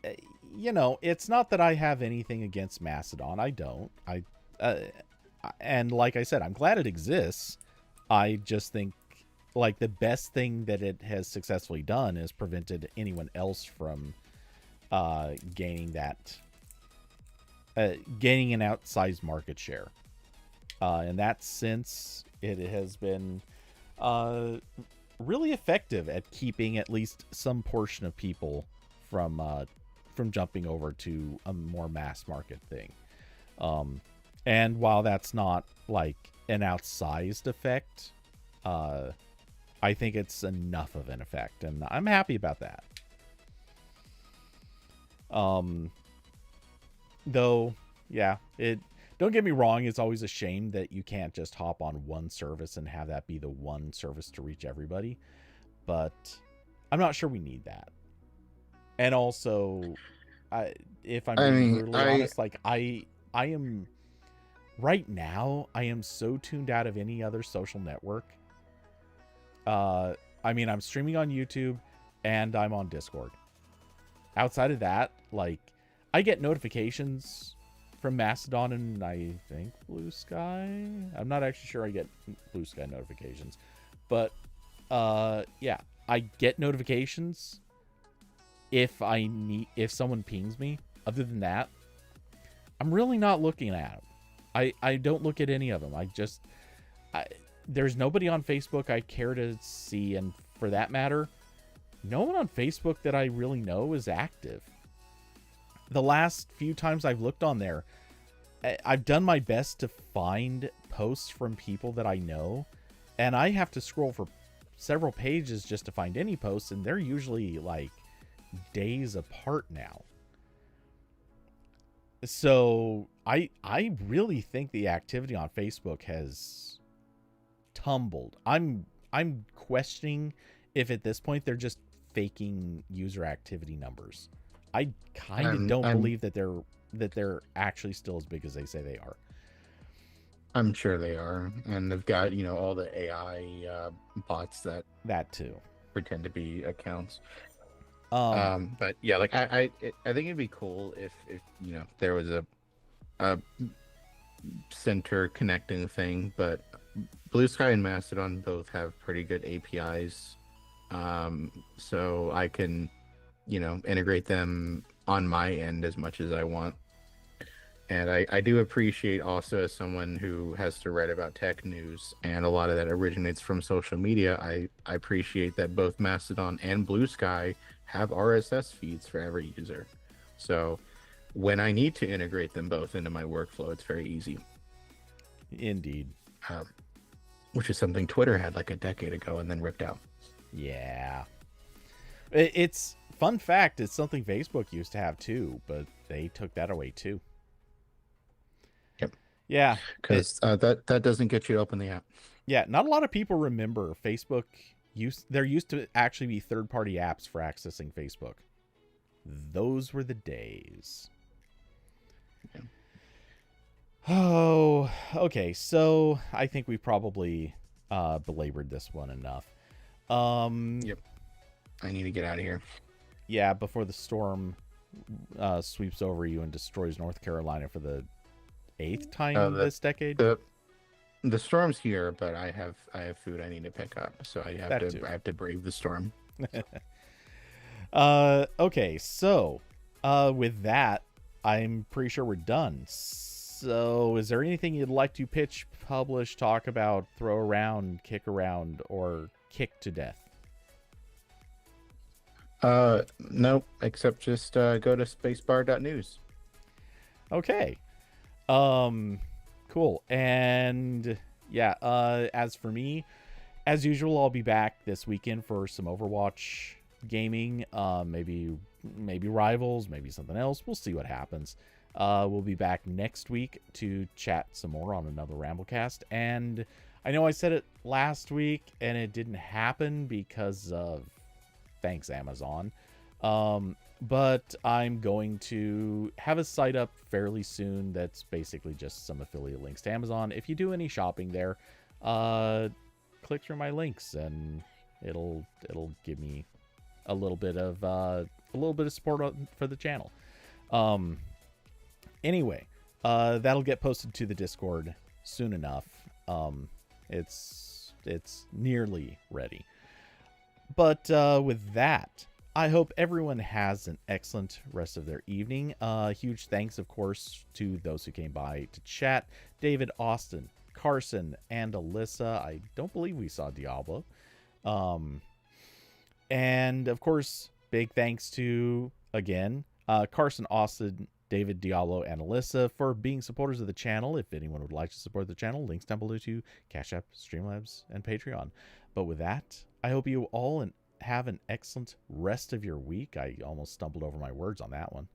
it's not that I have anything against Mastodon. I don't. And like I said, I'm glad it exists. I just think like the best thing that it has successfully done is prevented anyone else from gaining an outsized market share. In that sense, it has been really effective at keeping at least some portion of people from jumping over to a more mass market thing. And while that's not like an outsized effect, I think it's enough of an effect, and I'm happy about that. Though, yeah, don't get me wrong, it's always a shame that you can't just hop on one service and have that be the one service to reach everybody. But I'm not sure we need that. And also, if I'm being brutally honest, like I am right now, I am so tuned out of any other social network. I mean, I'm streaming on YouTube and I'm on Discord. Outside of that, like, I get notifications from Mastodon and I think Blue Sky. I'm not actually sure I get Blue Sky notifications. But, yeah, I get notifications if someone pings me. Other than that, I'm really not looking at them. I don't look at any of them. There's nobody on Facebook I care to see, and for that matter, no one on Facebook that I really know is active. The last few times I've looked on there, I've done my best to find posts from people that I know, and I have to scroll for several pages just to find any posts, and they're usually like days apart now. So I really think the activity on Facebook has tumbled. I'm questioning if at this point they're just faking user activity numbers. I kind of don't I'm believe that they're actually still as big as they say they are. I'm sure they are, and they've got all the AI bots that Too. pretend to be accounts. Um, But yeah, like I think it'd be cool if there was a center connecting thing, but Blue Sky and Mastodon both have pretty good APIs, so I can integrate them on my end as much as I want. And I do appreciate also, as someone who has to write about tech news, and a lot of that originates from social media, I appreciate that both Mastodon and Blue Sky have RSS feeds for every user. So when I need to integrate them both into my workflow, it's very easy. Indeed. Um, which is something Twitter had like a decade ago and then ripped out. Yeah. It's fun fact. It's something Facebook used to have too, but they took that away too. Yep. Yeah. Because that doesn't get you to open the app. Yeah. Not a lot of people remember Facebook. There used to actually be third-party apps for accessing Facebook. Those were the days. Yeah. Oh, okay. So I think we probably belabored this one enough. Yep. I need to get out of here. Yeah, before the storm sweeps over you and destroys North Carolina for the 8th time this decade. The storm's here, but I have food I need to pick up, so I have to brave the storm. Okay, so with that, I'm pretty sure we're done. So, is there anything you'd like to pitch, publish, talk about, throw around, kick around, or kick to death? Nope, except just go to spacebar.news. Okay. Cool. And yeah, as for me, as usual, I'll be back this weekend for some Overwatch gaming. Maybe Rivals, maybe something else. We'll see what happens. We'll be back next week to chat some more on another RambleCast. And I know I said it last week and it didn't happen because of thanks, Amazon. But I'm going to have a site up fairly soon that's basically just some affiliate links to Amazon. If you do any shopping there, click through my links and it'll give me a little bit of support for the channel. Anyway, that'll get posted to the Discord soon enough. It's nearly ready. But with that, I hope everyone has an excellent rest of their evening. Huge thanks, of course, to those who came by to chat. David, Austin, Carson, and Alyssa. I don't believe we saw Diablo. And, of course, big thanks to, again, Carson, Austin, David, Diablo, and Alyssa for being supporters of the channel. If anyone would like to support the channel, links down below to Cash App, Streamlabs, and Patreon. But with that, I hope you all have an excellent rest of your week. I almost stumbled over my words on that one.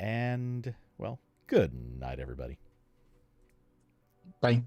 And, well, good night, everybody. Bye.